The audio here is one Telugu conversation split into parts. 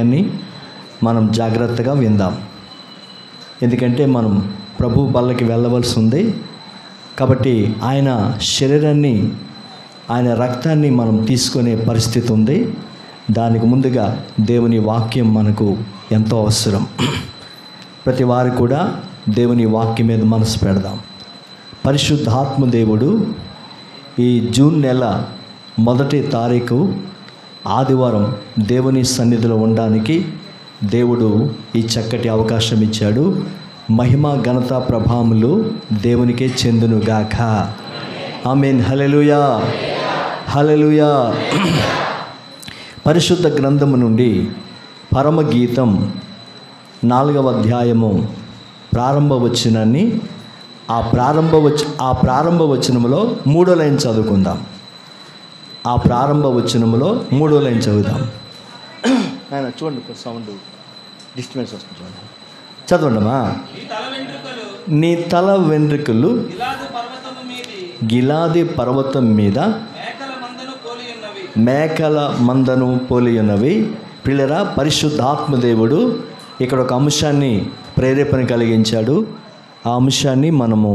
అని మనం జాగ్రత్తగా విందాం. ఎందుకంటే మనం ప్రభు బల్లకి వెళ్ళవలసి ఉంది కాబట్టి ఆయన శరీరాన్ని, ఆయన రక్తాన్ని మనం తీసుకునే పరిస్థితి ఉంది. దానికి ముందుగా దేవుని వాక్యం మనకు ఎంతో అవసరం. ప్రతి వారు కూడా దేవుని వాక్యం మీద మనసు పెడదాం. పరిశుద్ధాత్మ దేవుడు ఈ జూన్ నెల 1వ తారీఖు ఆదివారం దేవుని సన్నిధిలో ఉండడానికి దేవుడు ఈ చక్కటి అవకాశం ఇచ్చాడు. మహిమ ఘనత ప్రభావములు దేవునికే చెందునుగాక. ఆమేన్. హల్లెలూయా, హల్లెలూయా. పరిశుద్ధ గ్రంథము నుండి పరమగీతం 4వ అధ్యాయము ప్రారంభ వచనాన్ని ఆ ప్రారంభ వచనములో 3వ లైన్ చదువుకుందాం. ఆ ప్రారంభ వచనములో 3వ లైన్ చదువుదాం. ఆయన చూడండి, సౌండ్ డిస్టర్బెన్స్ వస్తుంది, చూడండి. చదవండమ్మా. నీ తల వెంట్రుకలు గిలాది పర్వతం మీద మేకల మందను పోలి ఉన్నవి. పిల్లరా, పరిశుద్ధాత్మదేవుడు ఇక్కడ ఒక అంశాన్ని ప్రేరేపణ కలిగించాడు. ఆ అంశాన్ని మనము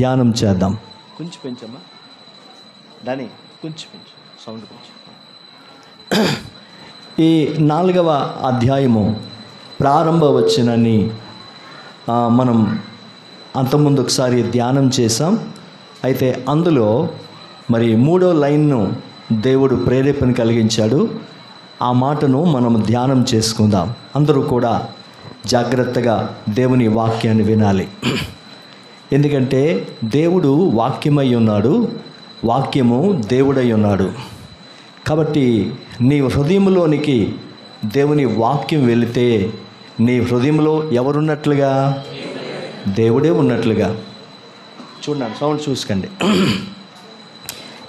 ధ్యానం చేద్దాం. కొంచెం పెంచమ్మా దాని, కొంచెం పెంచు సౌండ్ కొంచెం. ఈ 4వ అధ్యాయము ప్రారంభ వచనాన్ని మనం అంతకుముందు ఒకసారి ధ్యానం చేసాం. అయితే అందులో మరి 3వ లైన్ను దేవుడు ప్రేరేపణ కలిగించాడు. ఆ మాటను మనం ధ్యానం చేసుకుందాం. అందరూ కూడా జాగ్రత్తగా దేవుని వాక్యాన్ని వినాలి. ఎందుకంటే దేవుడు వాక్యమై ఉన్నాడు, వాక్యము దేవుడై ఉన్నాడు. కాబట్టి నీ హృదయంలోనికి దేవుని వాక్యం వెళితే నీ హృదయంలో ఎవరున్నట్లుగా? దేవుడే ఉన్నట్లుగా. చూడండి, సౌండ్ చూసుకోండి.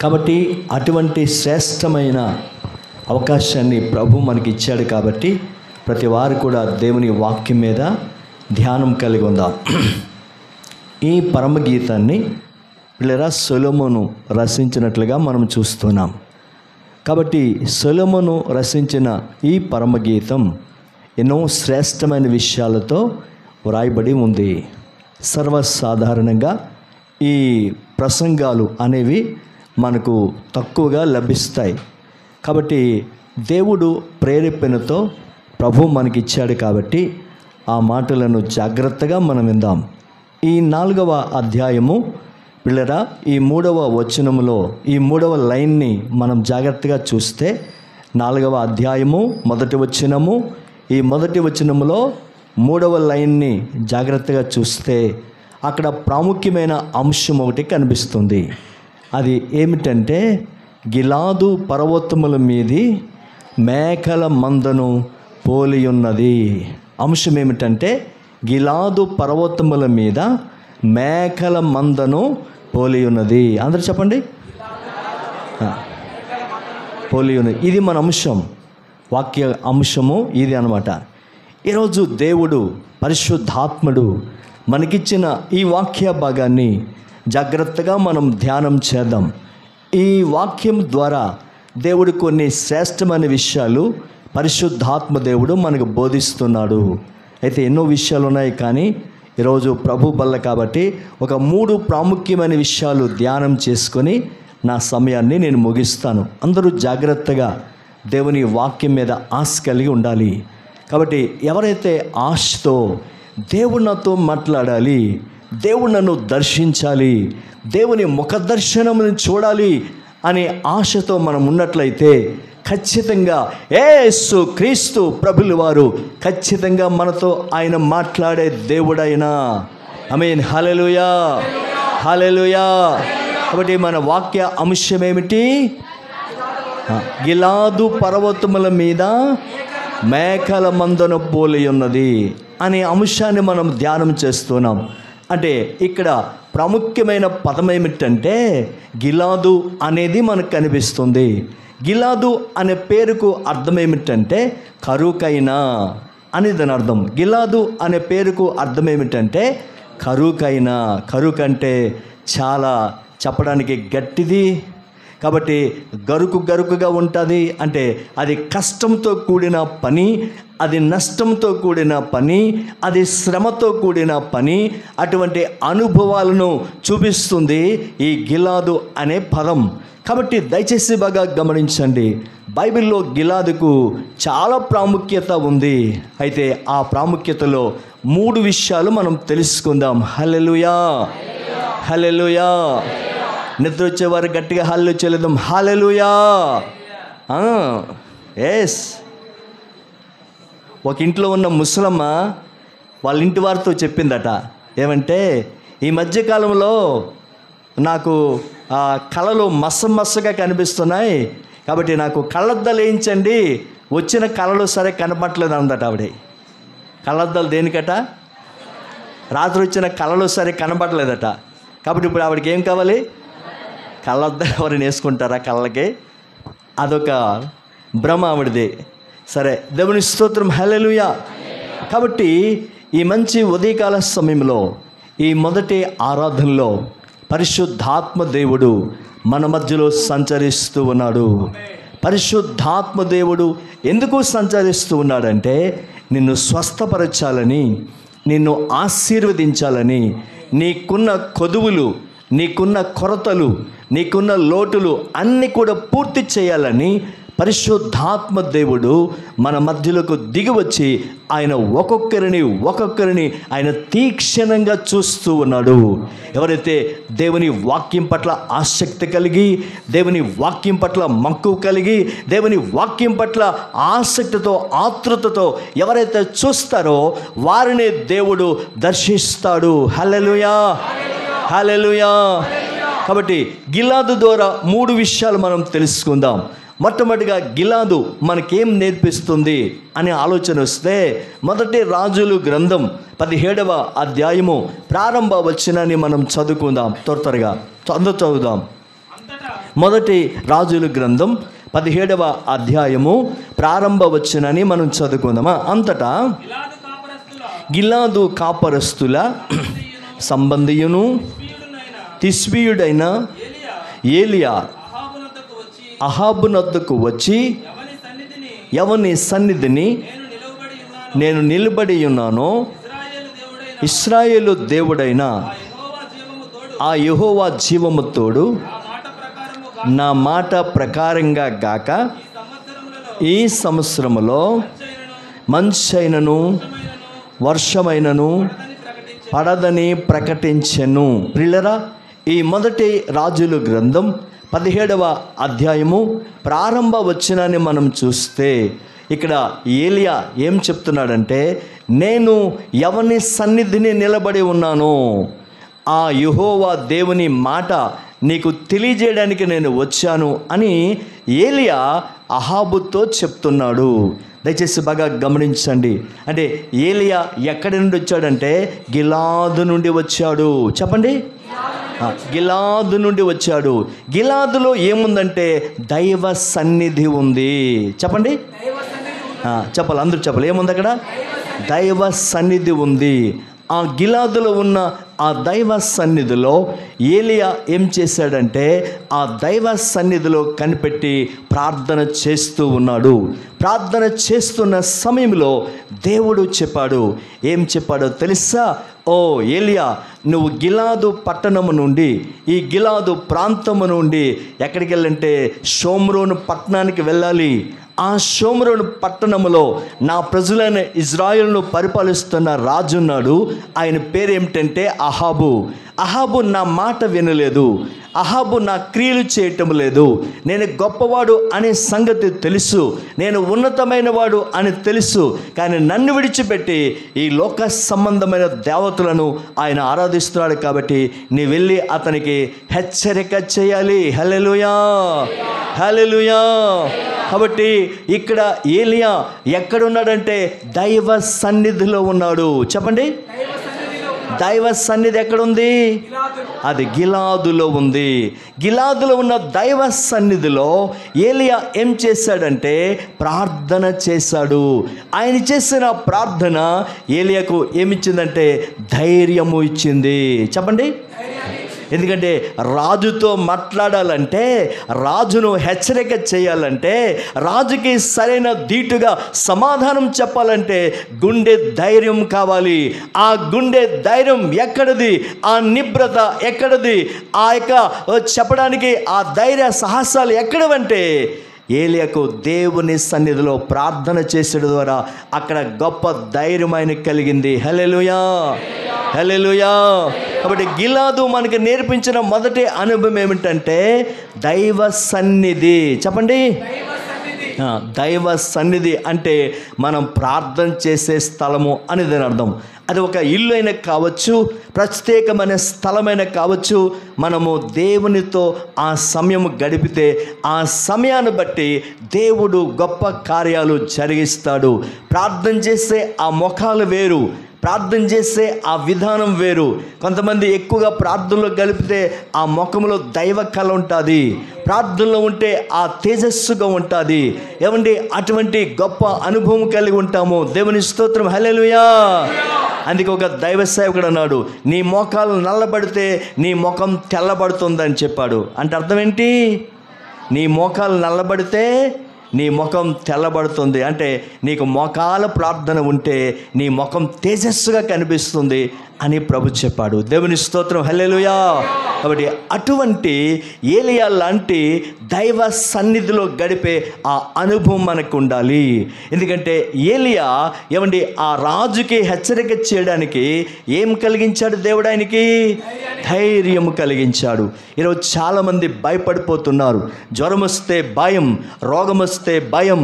కాబట్టి అటువంటి శ్రేష్టమైన అవకాశాన్ని ప్రభు మనకి ఇచ్చాడు. కాబట్టి ప్రతి వారు కూడా దేవుని వాక్యం మీద ధ్యానం కలిగి ఉందాం. ఈ పరమగీతాన్ని పిల్లరా సొలొమోను రచించినట్లుగా మనం చూస్తున్నాం. కాబట్టి సొలొమోను రచించిన ఈ పరమగీతం ఎన్నో శ్రేష్టమైన విషయాలతో వ్రాయబడి ఉంది. సర్వసాధారణంగా ఈ ప్రసంగాలు అనేవి మనకు తక్కువగా లభిస్తాయి. కాబట్టి దేవుడు ప్రేరేపణతో ప్రభు మనకిచ్చాడు. కాబట్టి ఆ మాటలను జాగ్రత్తగా మనం విందాం. ఈ 4వ అధ్యాయము పిల్లరా, ఈ 3వ వచనములో ఈ 3వ లైన్ని మనం జాగ్రత్తగా చూస్తే 4వ అధ్యాయము 1వ వచనము, ఈ 1వ వచనములో 3వ లైన్ని జాగ్రత్తగా చూస్తే అక్కడ ప్రాముఖ్యమైన అంశం ఒకటి కనిపిస్తుంది. అది ఏమిటంటే గిలాదు పర్వతముల మీది మేకల మందను పోలి ఉన్నది. అంశం ఏమిటంటే గిలాదు పర్వతముల మీద మేకల మందను పోలి ఉన్నది. అందరూ చెప్పండి, పోలి ఉన్నది. ఇది మన అంశం, వాక్య అంశము ఇది అన్నమాట. ఈరోజు దేవుడు పరిశుద్ధాత్ముడు మనకిచ్చిన ఈ వాక్య భాగాన్ని జాగ్రత్తగా మనం ధ్యానం చేద్దాం. ఈ వాక్యం ద్వారా దేవుడు కొన్ని శ్రేష్టమైన విషయాలు పరిశుద్ధాత్మ దేవుడు మనకు బోధిస్తున్నాడు. అయితే ఎన్నో విషయాలు ఉన్నాయి, కానీ ఈరోజు ప్రభు బల్ల కాబట్టి ఒక 3 ప్రాముఖ్యమైన విషయాలు ధ్యానం చేసుకొని నా సమయాన్ని నేను ముగిస్తాను. అందరూ జాగ్రత్తగా దేవుని వాక్యం మీద ఆశ కలిగి ఉండాలి. కాబట్టి ఎవరైతే ఆశతో దేవుడు నాతో మాట్లాడాలి, దేవుడు నన్ను దర్శించాలి, దేవుని ముఖ దర్శనమును చూడాలి అనే ఆశతో మనం ఉన్నట్లయితే ఖచ్చితంగా యేసు క్రీస్తు ప్రభులు వారు ఖచ్చితంగా మనతో ఆయన మాట్లాడే దేవుడైనా. ఆమేన్. హల్లెలూయా, హల్లెలూయా. కాబట్టి మన వాక్య అంశం ఏమిటి? గిలాదు పర్వతముల మీద మేకల మందను పోలి ఉన్నది అనే అంశాన్ని మనం ధ్యానం చేస్తున్నాం. అంటే ఇక్కడ ప్రాముఖ్యమైన పదం ఏమిటంటే గిలాదు అనేది మనకు కనిపిస్తుంది. గిలాదు అనే పేరుకు అర్థం ఏమిటంటే కరుకైనా అని దాని అర్థం. గిలాదు అనే పేరుకు అర్థం ఏమిటంటే కరుకైనా. కరుకంటే చాలా చెప్పడానికి గట్టిది, కాబట్టి గరుకుగా ఉంటుంది. అంటే అది కష్టంతో కూడిన పని అది నష్టంతో కూడిన పని, అది శ్రమతో కూడిన పని. అటువంటి అనుభవాలను చూపిస్తుంది ఈ గిలాదు అనే పదం. కాబట్టి దయచేసి బాగా గమనించండి, బైబిల్లో గిలాదుకు చాలా ప్రాముఖ్యత ఉంది. అయితే ఆ ప్రాముఖ్యతలో 3 విషయాలు మనం తెలుసుకుందాం. హల్లెలూయా, హల్లెలూయా. నిద్ర వచ్చేవారు గట్టిగా హల్లెలూయా చెల్లిద్దాం. హల్లెలూయా. ఎస్. ఒక ఇంట్లో ఉన్న ముసలమ్మ వాళ్ళ ఇంటి వారితో చెప్పిందట, ఏమంటే ఈ మధ్యకాలంలో నాకు కళలు మసమసగా కనిపిస్తున్నాయి, కాబట్టి నాకు కళ్ళద్దాలు వేయించండి, వచ్చిన కళలు సరే కనపట్లేదు అందట ఆవిడ. కళ్ళద్దాలు దేనికట? రాత్రి వచ్చిన కళలు సరే కనపడలేదట. కాబట్టి ఇప్పుడు ఆవిడకి ఏం కావాలి? కళ్ళద్దాలు. ఎవరైనా వేసుకుంటారా కళ్ళకి? అదొక భ్రమ ఆవిడది. సరే, దేవుని స్తోత్రం, హల్లెలూయా. కాబట్టి ఈ మంచి ఉదయకాల సమయంలో, ఈ మొదటి ఆరాధనలో పరిశుద్ధాత్మ దేవుడు మన మధ్యలో సంచరిస్తూ ఉన్నాడు. పరిశుద్ధాత్మ దేవుడు ఎందుకు సంచరిస్తూ ఉన్నాడంటే నిన్ను స్వస్థపరచాలని, నిన్ను ఆశీర్వదించాలని, నీకున్న కొదువులు, నీకున్న కొరతలు, నీకున్న లోటులు అన్నీ కూడా పూర్తి చేయాలని పరిశుద్ధాత్మ దేవుడు మన మధ్యలోకి దిగివచ్చి ఆయన ఒక్కొక్కరిని ఆయన తీక్షణంగా చూస్తూ ఉన్నాడు. ఎవరైతే దేవుని వాక్యం పట్ల ఆసక్తి కలిగి, దేవుని వాక్యం పట్ల మక్కువ కలిగి, దేవుని వాక్యం పట్ల ఆసక్తితో, ఆతృతతో ఎవరైతే చూస్తారో వారిని దేవుడు దర్శిస్తాడు. హల్లెలూయా, హల్లెలూయా. కాబట్టి గిలాదు ద్వారా 3 విషయాలు మనం తెలుసుకుందాం. మొట్టమొదటిగా గిలాదు మనకేం నేర్పిస్తుంది అనే ఆలోచన వస్తే, మొదటి రాజులు గ్రంథం 17వ అధ్యాయము ప్రారంభ వచనాన్ని మనం చదువుకుందాం. త్వరగా చదువుదాం. మొదటి రాజులు గ్రంథం 17వ అధ్యాయము ప్రారంభ వచనాన్ని మనం చదువుకుందామా? అంతటా గిలాదు కాపరస్తుల సంబంధియును తిష్బీయుడైన ఏలియా అహాబునొద్దకు వచ్చి, ఎవని సన్నిధిని నేను నిలబడి ఉన్నానో, ఇశ్రాయేలు దేవుడైన ఆ యెహోవా జీవము తోడు, నా మాట ప్రకారంగా గాక ఈ సంవత్సరములో మంచైనను వర్షమైనను పడదని ప్రకటించెను. ప్రియులారా, ఈ మొదటి రాజులు గ్రంథం 17వ అధ్యాయము ప్రారంభ వచనాన్ని మనం చూస్తే, ఇక్కడ ఏలియా ఏం చెప్తున్నాడంటే, నేను ఎవని సన్నిధిని నిలబడి ఉన్నానో ఆ యెహోవా దేవుని మాట నీకు తెలియజేయడానికి నేను వచ్చాను అని ఏలియా అహాబుతో చెప్తున్నాడు. దయచేసి బాగా గమనించండి. అంటే ఏలియా ఎక్కడి నుండి వచ్చాడంటే గిలాదు నుండి వచ్చాడు. చెప్పండి, గిలాదు నుండి వచ్చాడు. గిలాదులో ఏముందంటే దైవ సన్నిధి ఉంది. చెప్పండి, చెప్పాలి, అందరూ చెప్పాలి. ఏముంది అక్కడ? దైవ సన్నిధి ఉంది. ఆ గిలాదులో ఉన్న ఆ దైవ సన్నిధిలో ఏలియా ఏం చేశాడంటే ఆ దైవ సన్నిధిలో కనిపెట్టి ప్రార్థన చేస్తూ ఉన్నాడు. ప్రార్థన చేస్తున్న సమయంలో దేవుడు చెప్పాడు. ఏం చెప్పాడో తెలుసా? ఓ ఏలియా, నువ్వు గిలాదు పట్టణము నుండి, ఈ గిలాదు ప్రాంతము నుండి ఎక్కడికి వెళ్ళంటే షోమ్రోను పట్టణానికి వెళ్ళాలి. ఆ షోమ్రోను పట్టణములో నా ప్రజలైన ఇజ్రాయేలును పరిపాలిస్తున్న రాజున్నాడు. ఆయన పేరేమిటంటే అహాబు. అహాబు నా మాట వినలేదు, అహాబు నా క్రియలు చేయటం లేదు. నేను గొప్పవాడు అనే సంగతి తెలుసు, నేను ఉన్నతమైన వాడు అని తెలుసు. కానీ నన్ను విడిచిపెట్టి ఈ లోక సంబంధమైన దేవతలను ఆయన ఆరాధిస్తున్నాడు. కాబట్టి నీ వెళ్ళి అతనికి హెచ్చరిక చేయాలి. హల్లెలూయా, హల్లెలూయా. కాబట్టి ఇక్కడ ఏలియా ఎక్కడున్నాడంటే దైవ సన్నిధిలో ఉన్నాడు. చెప్పండి, దైవ సన్నిధి ఎక్కడుంది? అది గిలాదులో ఉంది. గిలాదులో ఉన్న దైవ సన్నిధిలో ఏలియా ఏం చేశాడంటే ప్రార్థన చేశాడు. ఆయన చేసిన ప్రార్థన ఏలియాకు ఏమిచ్చిందంటే ధైర్యము ఇచ్చింది. చెప్పండి, ఎందుకంటే రాజుతో మాట్లాడాలంటే, రాజును హెచ్చరిక చేయాలంటే, రాజుకి సరైన ధీటుగా సమాధానం చెప్పాలంటే గుండె ధైర్యం కావాలి. ఆ గుండె ధైర్యం ఎక్కడిది? ఆ నిబ్రత ఎక్కడిది? ఆ యొక్క చెప్పడానికి ఆ ధైర్య సాహసాలు ఎక్కడవంటే ఏలియాకు దేవుని సన్నిధిలో ప్రార్థన చేసడం ద్వారా అక్కడ గొప్ప ధైర్యం ఆయనకు కలిగింది. హల్లెలూయా, హల్లెలూయా. కాబట్టి గిలాదు మనకి నేర్పించిన మొదటి అనుభవం ఏమిటంటే దైవ సన్నిధి. చెప్పండి, దైవ సన్నిధి అంటే మనం ప్రార్థన చేసే స్థలము అని దాని అర్థం. అది ఒక ఇల్లు అయినా కావచ్చు, ప్రత్యేకమైన స్థలమైనా కావచ్చు. మనము దేవునితో ఆ సమయం గడిపితే ఆ సమయాన్ని బట్టి దేవుడు గొప్ప కార్యాలు జరిగిస్తాడు. ప్రార్థన చేసే ఆ ముఖాలు వేరు, ప్రార్థన చేసే ఆ విధానం వేరు. కొంతమంది ఎక్కువగా ప్రార్థనలో గడిపితే ఆ ముఖంలో దైవ కళ ఉంటుంది, ప్రార్థనలో ఉంటే ఆ తేజస్సుగా ఉంటుంది. ఏమండి, అటువంటి గొప్ప అనుభవం కలిగి ఉంటాము. దేవుని స్తోత్రం, హల్లెలూయా. అందుకే ఒక దైవ సేవకుడు అన్నాడు, నీ మోకాలు నల్లబడితే నీ ముఖం తెల్లబడుతుందని చెప్పాడు. అంటే అర్థం ఏంటి? నీ మోకాలు నల్లబడితే నీ ముఖం తెల్లబడుతుంది అంటే నీకు మోకాల ప్రార్థన ఉంటే నీ ముఖం తేజస్సుగా కనిపిస్తుంది అని ప్రభు చెప్పాడు. దేవుని స్తోత్రం, హల్లెలూయా. కాబట్టి అటువంటి ఏలియా లాంటి దైవ సన్నిధిలో గడిపే ఆ అనుభవం మనకు ఉండాలి. ఎందుకంటే ఏలియా ఏమండి ఆ రాజుకి హెచ్చరిక చేయడానికి ఏం కలిగించాడు దేవుడు? ఆయనకి ధైర్యం కలిగించాడు. ఈరోజు చాలామంది భయపడిపోతున్నారు. జ్వరం వస్తే భయం, రోగం వస్తే భయం,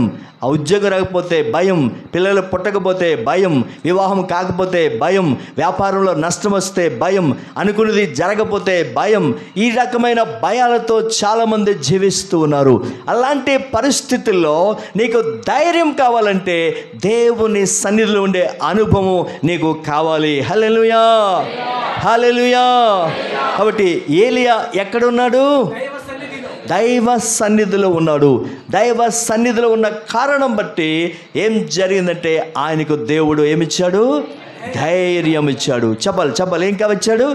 ఉద్యోగం రాకపోతే భయం, పిల్లలు పుట్టకపోతే భయం, వివాహం కాకపోతే భయం, వ్యాపారంలో నష్టం వస్తే భయం, అనుకున్నది జరగకపోతే భయం. ఈ రకమైన భయాలతో చాలామంది జీవిస్తూ ఉన్నారు. అలాంటి పరిస్థితుల్లో నీకు ధైర్యం కావాలంటే దేవుని సన్నిధిలో ఉండే అనుభవం నీకు కావాలి. హల్లెలూయా, హల్లెలూయా. కాబట్టి ఏలియా ఎక్కడున్నాడు? దైవ సన్నిధిలో ఉన్నాడు. దైవ సన్నిధిలో ఉన్న కారణం బట్టి ఏం జరిగిందంటే ఆయనకు దేవుడు ఏమిచ్చాడు? ధైర్యం ఇచ్చాడు. చెప్పాలి ఏం కావచ్చాడు?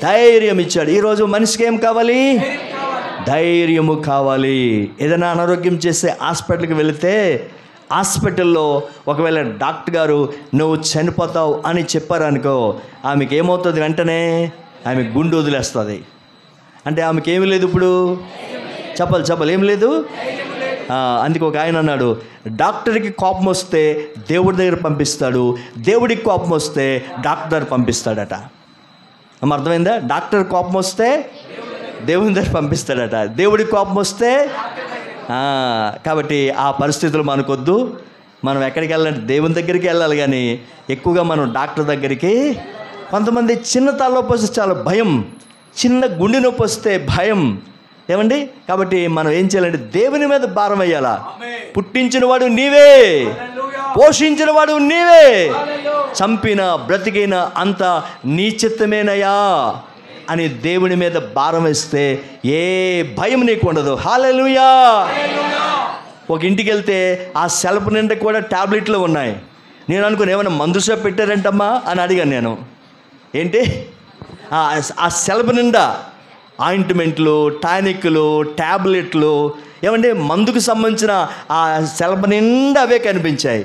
ధైర్యం ఇచ్చాడు. ఈరోజు మనిషికి ఏం కావాలి? ధైర్యము కావాలి. ఏదైనా అనారోగ్యం చేస్తే హాస్పిటల్కి వెళితే హాస్పిటల్లో ఒకవేళ డాక్టర్ గారు నువ్వు చనిపోతావు అని చెప్పారనుకో, ఆమెకి ఏమవుతుంది? వెంటనే ఆమె గుండె వదిలేస్తుంది. అంటే ఆమెకి ఏమి లేదు ఇప్పుడు? చెప్పాలి ఏం లేదు. అందుకే ఒక ఆయన అన్నాడు, డాక్టర్కి కోపం వస్తే దేవుడి దగ్గర పంపిస్తాడు, దేవుడికి కోపం వస్తే డాక్టర్ దగ్గర పంపిస్తాడట. అర్థమైందా? డాక్టర్ కోపం వస్తే దేవుని దగ్గర పంపిస్తాడట, దేవుడికి కోపం వస్తే. కాబట్టి ఆ పరిస్థితులు మనకొద్దు. మనం ఎక్కడికి వెళ్ళాలంటే దేవుని దగ్గరికి వెళ్ళాలి, కానీ ఎక్కువగా మనం డాక్టర్ దగ్గరికి. కొంతమంది చిన్న తలనొప్పి వస్తే చాలా భయం, చిన్న గుండె నొప్పి వస్తే భయం. ఏమండి? కాబట్టి మనం ఏం చేయాలంటే దేవుని మీద భారం వేయాలా. పుట్టించిన వాడు నీవే, పోషించిన వాడు నీవే, చంపిన బ్రతికిన అంత నీ చిత్తమేనయ్యా అని దేవుని మీద భారం వేస్తే ఏ భయం నీకు ఉండదు. హల్లెలూయా. ఒక ఇంటికి వెళ్తే ఆ సెల్ఫ్ నిండా కూడా ట్యాబ్లెట్లు ఉన్నాయి. నేను అనుకుని ఏమైనా మందు షాప్ పెట్టారంటమ్మా అని అడిగాను నేను. ఏంటి? ఆ సెల్ఫ్ నిండా ఆయింట్మెంట్లు, టానిక్లు, ట్యాబ్లెట్లు, ఏమంటే మందుకు సంబంధించిన ఆ సెల్ఫ్ నిండా అవే కనిపించాయి.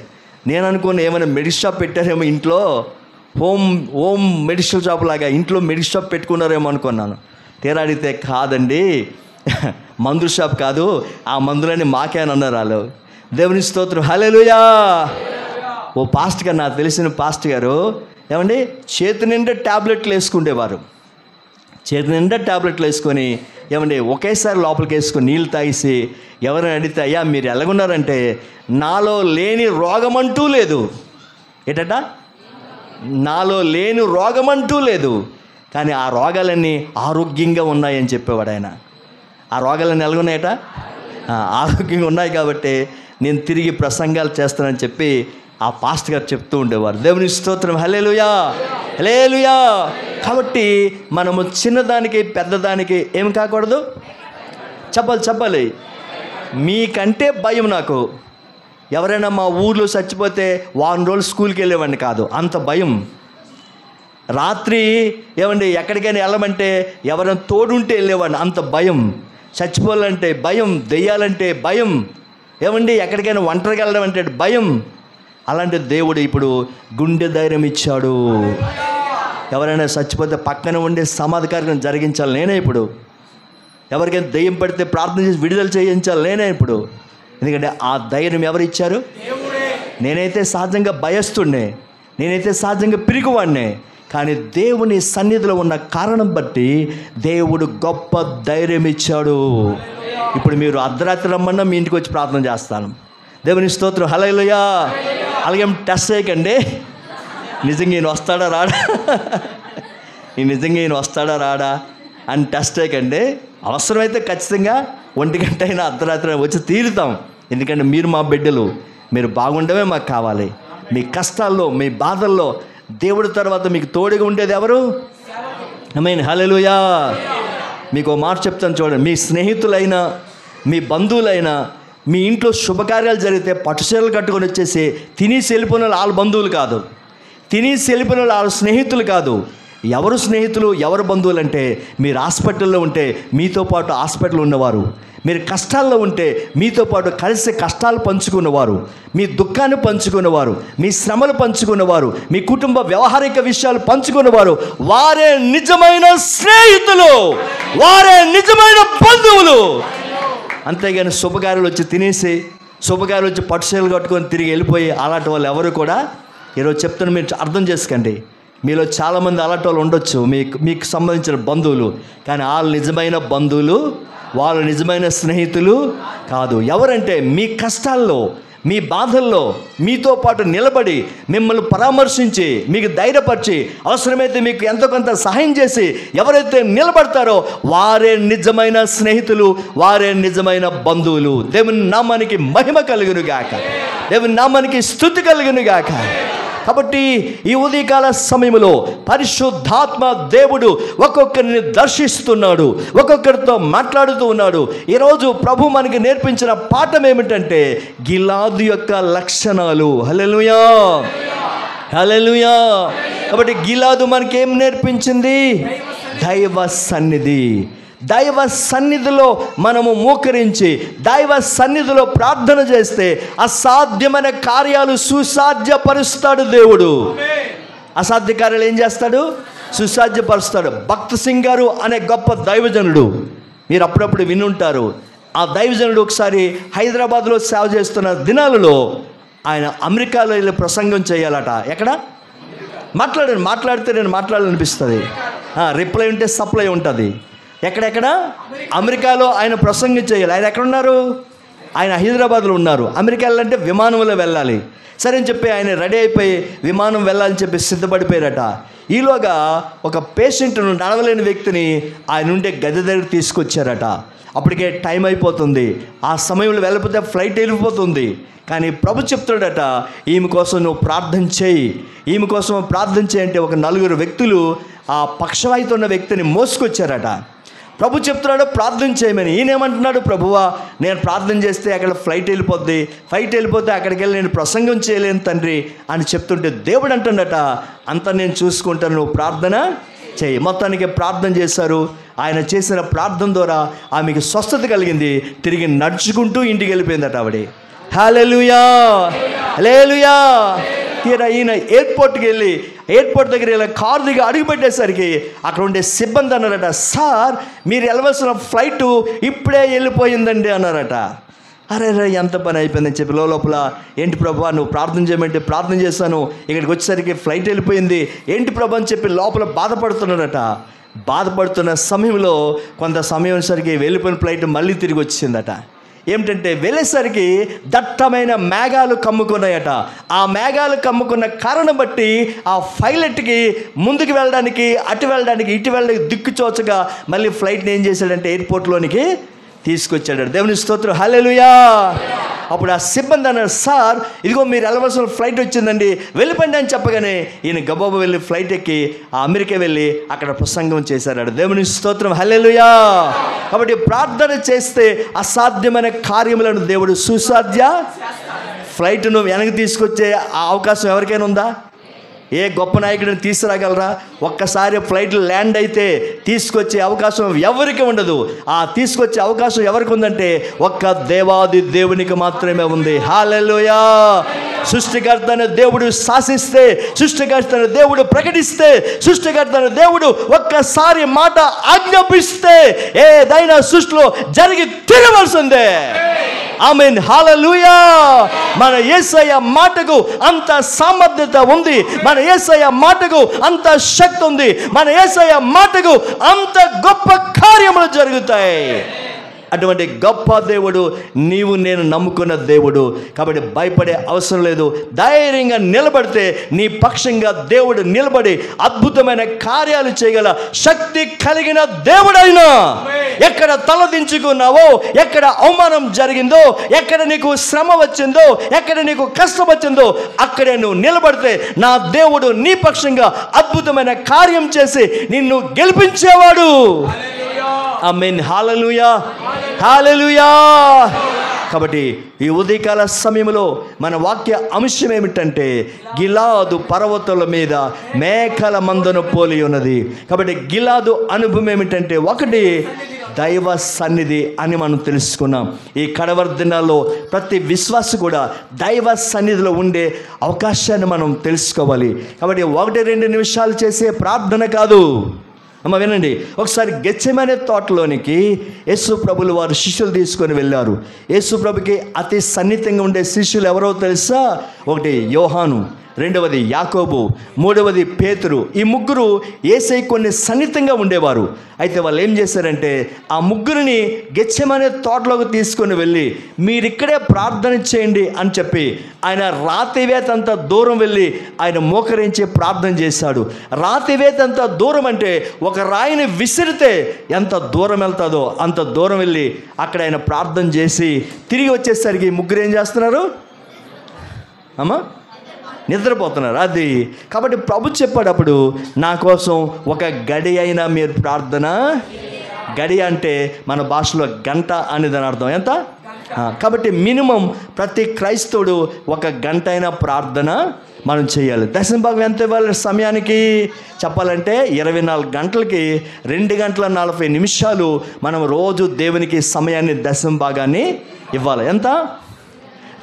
నేను అనుకుని ఏమైనా మెడికల్ షాప్ పెట్టారేమో ఇంట్లో, హోమ్ మెడికల్ షాప్ లాగా ఇంట్లో మెడికల్ షాప్ పెట్టుకున్నారేమో అనుకున్నాను. తీరా అడిగితే కాదండి, మందు షాప్ కాదు, ఆ మందులన్నీ మాకే అని అన్నారు వాళ్ళు. దేవుని స్తోత్రం, హల్లెలూయా. ఓ పాస్టర్ గారు, నాకు తెలిసిన పాస్టర్ గారు ఏమండి చేతి నిండా ట్యాబ్లెట్లు వేసుకుండేవారు. చేతి నిండా ట్యాబ్లెట్లు వేసుకొని ఏమండి ఒకేసారి లోపలికి వేసుకొని నీళ్ళు తాగేసి ఎవరైనా అడిగితే అయ్యా మీరు ఎలాగున్నారంటే నాలో లేని రోగమంటూ లేదు. ఏంటట? నాలో లేని రోగమంటూ లేదు, కానీ ఆ రోగాలన్నీ ఆరోగ్యంగా ఉన్నాయని చెప్పేవాడు ఆయన. ఆ రోగాలన్నీ ఎలాగున్నాయట? ఆరోగ్యంగా ఉన్నాయి కాబట్టి నేను తిరిగి ప్రసంగాలు చేస్తానని చెప్పి ఆ పాస్టర్ గారు చెప్తూ ఉండేవారు. దేవుని స్తోత్రం, హల్లెలూయా, హల్లెలూయా. కాబట్టి మనము చిన్నదానికి పెద్దదానికి ఏం కాకూడదు. చెప్పాలి మీకంటే భయం నాకు. ఎవరైనా మా ఊర్లో చచ్చిపోతే వారం రోజులు స్కూల్కి వెళ్ళేవాడిని కాదు, అంత భయం. రాత్రి ఏమండి ఎక్కడికైనా వెళ్ళమంటే ఎవరైనా తోడుంటే వెళ్ళేవాడిని, అంత భయం. చచ్చిపోవాలంటే భయం, దెయ్యాలంటే భయం, ఏమండి ఎక్కడికైనా ఒంటరిగా వెళ్ళడం అంటే భయం. అలాంటి దేవుడు ఇప్పుడు గుండె ధైర్యం ఇచ్చాడు. ఎవరైనా చచ్చిపోతే పక్కన ఉండే సమాధి కార్యక్రమం జరిగించాలి నేనే ఇప్పుడు. ఎవరికైనా దెయ్యం పడితే ప్రార్థన చేసి విడుదల చేయించాలి నేనే ఇప్పుడు. ఎందుకంటే ఆ ధైర్యం ఎవరు ఇచ్చారు? నేనైతే సహజంగా భయస్తుండే, నేనైతే సహజంగా పిరిగివాడినే. కానీ దేవుని సన్నిధిలో ఉన్న కారణం బట్టి దేవుడు గొప్ప ధైర్యం ఇచ్చాడు. ఇప్పుడు మీరు అర్ధరాత్రి రమ్మన్నా మీ ఇంటికి వచ్చి ప్రార్థన చేస్తాను. దేవుని స్తోత్రం, హల్లెలూయా. అలాగే టెస్ట్ చేయకండి, నిజంగా ఈయన వస్తాడా రాడా, నిజంగా ఈయన వస్తాడా రాడా అని టెస్ట్ చేయకండి. అవసరమైతే ఖచ్చితంగా 1 గంట అయినా అర్ధరాత్రి వచ్చి తీరుతాం. ఎందుకంటే మీరు మా బిడ్డలు, మీరు బాగుండమే మాకు కావాలి. మీ కష్టాల్లో, మీ బాధల్లో దేవుడి తర్వాత మీకు తోడుగా ఉండేది ఎవరు? ఆమేన్, హల్లెలూయా. మీకు మాట చెప్తాను చూడండి. మీ స్నేహితులైనా, మీ బంధువులైనా, మీ ఇంట్లో శుభకార్యాలు జరిగితే పట్టుచీరలు కట్టుకొని వచ్చేసి తినేసి వెళ్ళిపోయిన వాళ్ళ బంధువులు కాదు, తినేసి వెళ్ళిపోయిన వాళ్ళ స్నేహితులు కాదు. ఎవరు స్నేహితులు, ఎవరు బంధువులు అంటే, మీరు హాస్పిటల్లో ఉంటే మీతో పాటు హాస్పిటల్ ఉన్నవారు, మీరు కష్టాల్లో ఉంటే మీతో పాటు కలిసి కష్టాలు పంచుకున్నవారు, మీ దుఃఖాన్ని పంచుకున్నవారు, మీ శ్రమలు పంచుకున్నవారు, మీ కుటుంబ వ్యవహారిక విషయాలు పంచుకున్నవారు, వారే నిజమైన స్నేహితులు, వారే నిజమైన బంధువులు. అంతేగాని శుభకార్యాలు వచ్చి తినేసి, శుభకార్యాలు వచ్చి పట్టుచీరలు కట్టుకొని తిరిగి వెళ్ళిపోయి అలాంటి వాళ్ళు ఎవరు కూడా ఈరోజు చెప్తున్న మీరు అర్థం చేసుకోండి. మీలో చాలామంది అలాంటి వాళ్ళు ఉండొచ్చు, మీకు సంబంధించిన బంధువులు. కానీ వాళ్ళు నిజమైన బంధువులు, వాళ్ళు నిజమైన స్నేహితులు కాదు. ఎవరంటే మీ కష్టాల్లో, మీ బాధల్లో మీతో పాటు నిలబడి మిమ్మల్ని పరామర్శించి మీకు ధైర్యపరిచి అవసరమైతే మీకు ఎంతో కొంత సహాయం చేసి ఎవరైతే నిలబడతారో వారే నిజమైన స్నేహితులు, వారే నిజమైన బంధువులు. దేవుని నామానికి మహిమ కలుగును గాక, దేవుని నామానికి స్తుతి కలుగును గాక. కాబట్టి ఈ ఉదయకాల సమయంలో పరిశుద్ధాత్మ దేవుడు ఒక్కొక్కరిని దర్శిస్తున్నాడు, ఒక్కొక్కరితో మాట్లాడుతూ ఉన్నాడు. ఈరోజు ప్రభు మనకి నేర్పించిన పాఠం ఏమిటంటే గిలాదు యొక్క లక్షణాలు. హల్లెలూయా, హల్లెలూయా. కాబట్టి గిలాదు మనకేం నేర్పించింది? దైవ సన్నిధి. దైవ సన్నిధిలో మనము మోకరించి దైవ సన్నిధిలో ప్రార్థన చేస్తే అసాధ్యమైన కార్యాలు సుసాధ్యపరుస్తాడు దేవుడు. అసాధ్య కార్యాలు ఏం చేస్తాడు? సుసాధ్యపరుస్తాడు. భక్త్ సింగ్ గారు అనే గొప్ప దైవజనుడు, మీరు అప్పుడప్పుడు వినుంటారు. ఆ దైవజనుడు ఒకసారి హైదరాబాద్లో సేవ చేస్తున్న దినాలలో ఆయన అమెరికాలో వెళ్ళి ప్రసంగం చేయాలట. ఎక్కడ? మాట్లాడితే నేను మాట్లాడాలనిపిస్తుంది. రిప్లై ఉంటే సప్లై ఉంటుంది. ఎక్కడెక్కడ? అమెరికాలో ఆయన ప్రసంగం చేయాలి. ఆయన ఎక్కడున్నారు? ఆయన హైదరాబాద్లో ఉన్నారు. అమెరికా వెళ్ళాలంటే విమానంలో వెళ్ళాలి. సరే అని చెప్పి ఆయన రెడీ అయిపోయి విమానం వెళ్ళాలని చెప్పి సిద్ధపడిపోయారట. ఈలోగా ఒక పేషెంట్ను, నడవలేని వ్యక్తిని ఆయన ఉండే గది దగ్గర తీసుకొచ్చారట. అప్పటికే టైం అయిపోతుంది. ఆ సమయంలో వెళ్ళకపోతే ఫ్లైట్ వెళ్ళిపోతుంది. కానీ ప్రభు చెప్తాడట, ఈమె కోసం నువ్వు ప్రార్థన చేయి, ఈమె కోసం ప్రార్థన చేయంటే ఒక 4 వ్యక్తులు ఆ పక్షవాయుతో ఉన్న వ్యక్తిని మోసుకొచ్చారట. ప్రభు చెప్తున్నాడు ప్రార్థన చేయమని. ఈయనేమంటున్నాడు, ప్రభువా నేను ప్రార్థన చేస్తే అక్కడ ఫ్లైట్ వెళ్ళిపోద్ది, ఫ్లైట్ వెళ్ళిపోతే అక్కడికి వెళ్ళి నేను ప్రసంగం చేయలేను తండ్రి అని చెప్తుంటే దేవుడు అంటున్నట, అంతా నేను చూసుకుంటాను, నువ్వు ప్రార్థన చేయి. మొత్తానికి ప్రార్థన చేశారు. ఆయన చేసిన ప్రార్థన ద్వారా ఆమెకి స్వస్థత కలిగింది. తిరిగి నడుచుకుంటూ ఇంటికి వెళ్ళిపోయిందట ఆవిడ. హల్లెలూయా, హల్లెలూయా. ఈయన ఎయిర్పోర్ట్కి వెళ్ళి ఎయిర్పోర్ట్ దగ్గర ఇలా కారు దిగి అడుగు పెట్టేసరికి అక్కడ ఉండే సిబ్బంది అన్నారట, సార్ మీరు వెళ్ళవలసిన ఫ్లైట్ ఇప్పుడే వెళ్ళిపోయిందండి అన్నారట. అరే ఎంత పని అయిపోయిందని చెప్పి లోపల, ఏంటి ప్రభా నువ్వు ప్రార్థన చేయమంటే ప్రార్థన చేశాను, ఇక్కడికి వచ్చేసరికి ఫ్లైట్ వెళ్ళిపోయింది, ఏంటి ప్రభా అని చెప్పి లోపల బాధపడుతున్నారట. బాధపడుతున్న సమయంలో కొంత సమయం సరికి వెళ్ళిపోయిన ఫ్లైట్ మళ్ళీ తిరిగి వచ్చిందట. ఏమిటంటే వెళ్ళేసరికి దట్టమైన మేఘాలు కమ్ముకున్నాయట. ఆ మేఘాలు కమ్ముకున్న కారణం బట్టి ఆ పైలట్కి ముందుకు వెళ్ళడానికి, అటు వెళ్ళడానికి, ఇటు వెళ్ళడానికి దిక్కుచోచగా మళ్ళీ ఫ్లైట్ని ఏం చేశాడంటే ఎయిర్పోర్ట్లోనికి తీసుకొచ్చాడు. దేవుని స్తోత్రం, హల్లెలూయా. అప్పుడు ఆ సిబ్బంది అన్నారు, సార్ ఇదిగో మీరు వెళ్ళవలసిన ఫ్లైట్ వచ్చిందండి, వెళ్ళిపోండి అని చెప్పగానే ఈయన గబాబు వెళ్ళి ఫ్లైట్ ఎక్కి ఆ అమెరికా వెళ్ళి అక్కడ ప్రసంగం చేశాడు. దేవుని స్తోత్రం, హల్లెలూయా. కాబట్టి ప్రార్థన చేస్తే అసాధ్యమైన కార్యములను దేవుడు సుసాధ్య. ఫ్లైట్ను వెనక్కి తీసుకొచ్చే ఆ అవకాశం ఎవరికైనా ఉందా? ఏ గొప్ప నాయకుడిని తీసుకురాగలరా? ఒక్కసారి ఫ్లైట్ ల్యాండ్ అయితే తీసుకొచ్చే అవకాశం ఎవరికి ఉండదు. ఆ తీసుకొచ్చే అవకాశం ఎవరికి ఉందంటే ఒక్క దేవాది దేవునికి మాత్రమే ఉంది. హల్లెలూయా. సృష్టికర్తను దేవుడు శాసిస్తే, సృష్టికర్తను దేవుడు ప్రకటిస్తే, సృష్టికర్తను దేవుడు ఒక్కసారి మాట ఆజ్ఞాపిస్తే ఏదైనా సృష్టిలో జరిగి తీరవలసిందే. ఆమేన్. హల్లెలూయా. మన యేసయ్య మాటకు అంత సామర్థ్యత ఉంది. మన యేసయ్య మాటకు అంత శక్తి ఉంది. మన యేసయ్య మాటకు అంత గొప్ప కార్యములు జరుగుతాయి. అటువంటి గొప్ప దేవుడు నీవు నేను నమ్ముకున్న దేవుడు. కాబట్టి భయపడే అవసరం లేదు. ధైర్యంగా నిలబడితే నీ పక్షంగా దేవుడు నిలబడి అద్భుతమైన కార్యాలు చేయగల శక్తి కలిగిన దేవుడైనా. ఎక్కడ తలదించుకున్నావో, ఎక్కడ అవమానం జరిగిందో, ఎక్కడ నీకు శ్రమ వచ్చిందో, ఎక్కడ నీకు కష్టం వచ్చిందో అక్కడే నువ్వు నిలబడితే నా దేవుడు నీ పక్షంగా అద్భుతమైన కార్యం చేసి నిన్ను గెలిపించేవాడు. ఆమేన్. హల్లెలూయా. హల్లెలూయా. కాబట్టి ఈ ఉదయకాల సమయంలో మన వాక్య అంశం ఏమిటంటే గిలాదు పర్వతాల మీద మేకల మందను పోలి ఉన్నది. కాబట్టి గిలాదు అనుభవం ఏమిటంటే ఒకటి దైవ సన్నిధి అని మనం తెలుసుకున్నాం. ఈ కడవరి దినాల్లో ప్రతి విశ్వాసి కూడా దైవ సన్నిధిలో ఉండే అవకాశాన్ని మనం తెలుసుకోవాలి. కాబట్టి 1-2 నిమిషాలు చేసే ప్రార్థన కాదు. అమ్మ వినండి. ఒకసారి గెత్సెమనే తోటలోనికి యేసు ప్రభులు వారు శిష్యులు తీసుకొని వెళ్ళారు. యేసు ప్రభుకి అతి సన్నిహితంగా ఉండే శిష్యులు ఎవరో తెలుసా? ఒకటి యోహాను, రెండవది యాకోబు, మూడవది పేతురు. ఈ ముగ్గురు యేసై కొన్ని సన్నిహితంగా ఉండేవారు. అయితే వాళ్ళు ఏం చేశారంటే ఆ ముగ్గురిని గెత్సెమనే తోటలోకి తీసుకొని వెళ్ళి మీరిక్కడే ప్రార్థన చేయండి అని చెప్పి ఆయన రాతివేతంత దూరం వెళ్ళి ఆయన మోకరించి ప్రార్థన చేశాడు. రాతివేతంత దూరం అంటే ఒక రాయిని విసిరితే ఎంత దూరం వెళ్తుందో అంత దూరం వెళ్ళి అక్కడ ఆయన ప్రార్థన చేసి తిరిగి వచ్చేసరికి ముగ్గురు ఏం చేస్తున్నారు? అమ్మా నిద్రపోతున్నారు. అది కాబట్టి ప్రభు చెప్పాడు అప్పుడు నా కోసం ఒక గడి అయినా మీరు ప్రార్థన. గడి అంటే మన భాషలో గంట అనేది అని అర్థం. ఎంత? కాబట్టి మినిమం ప్రతి క్రైస్తవుడు ఒక గంట అయినా ప్రార్థన మనం చేయాలి. దశమ భాగం ఎంత ఇవ్వాలి సమయానికి చెప్పాలంటే 24 గంటలకి 2 గంటల 40 నిమిషాలు మనం రోజు దేవునికి సమయాన్ని దశమ భాగాన్ని ఇవ్వాలి. ఎంత?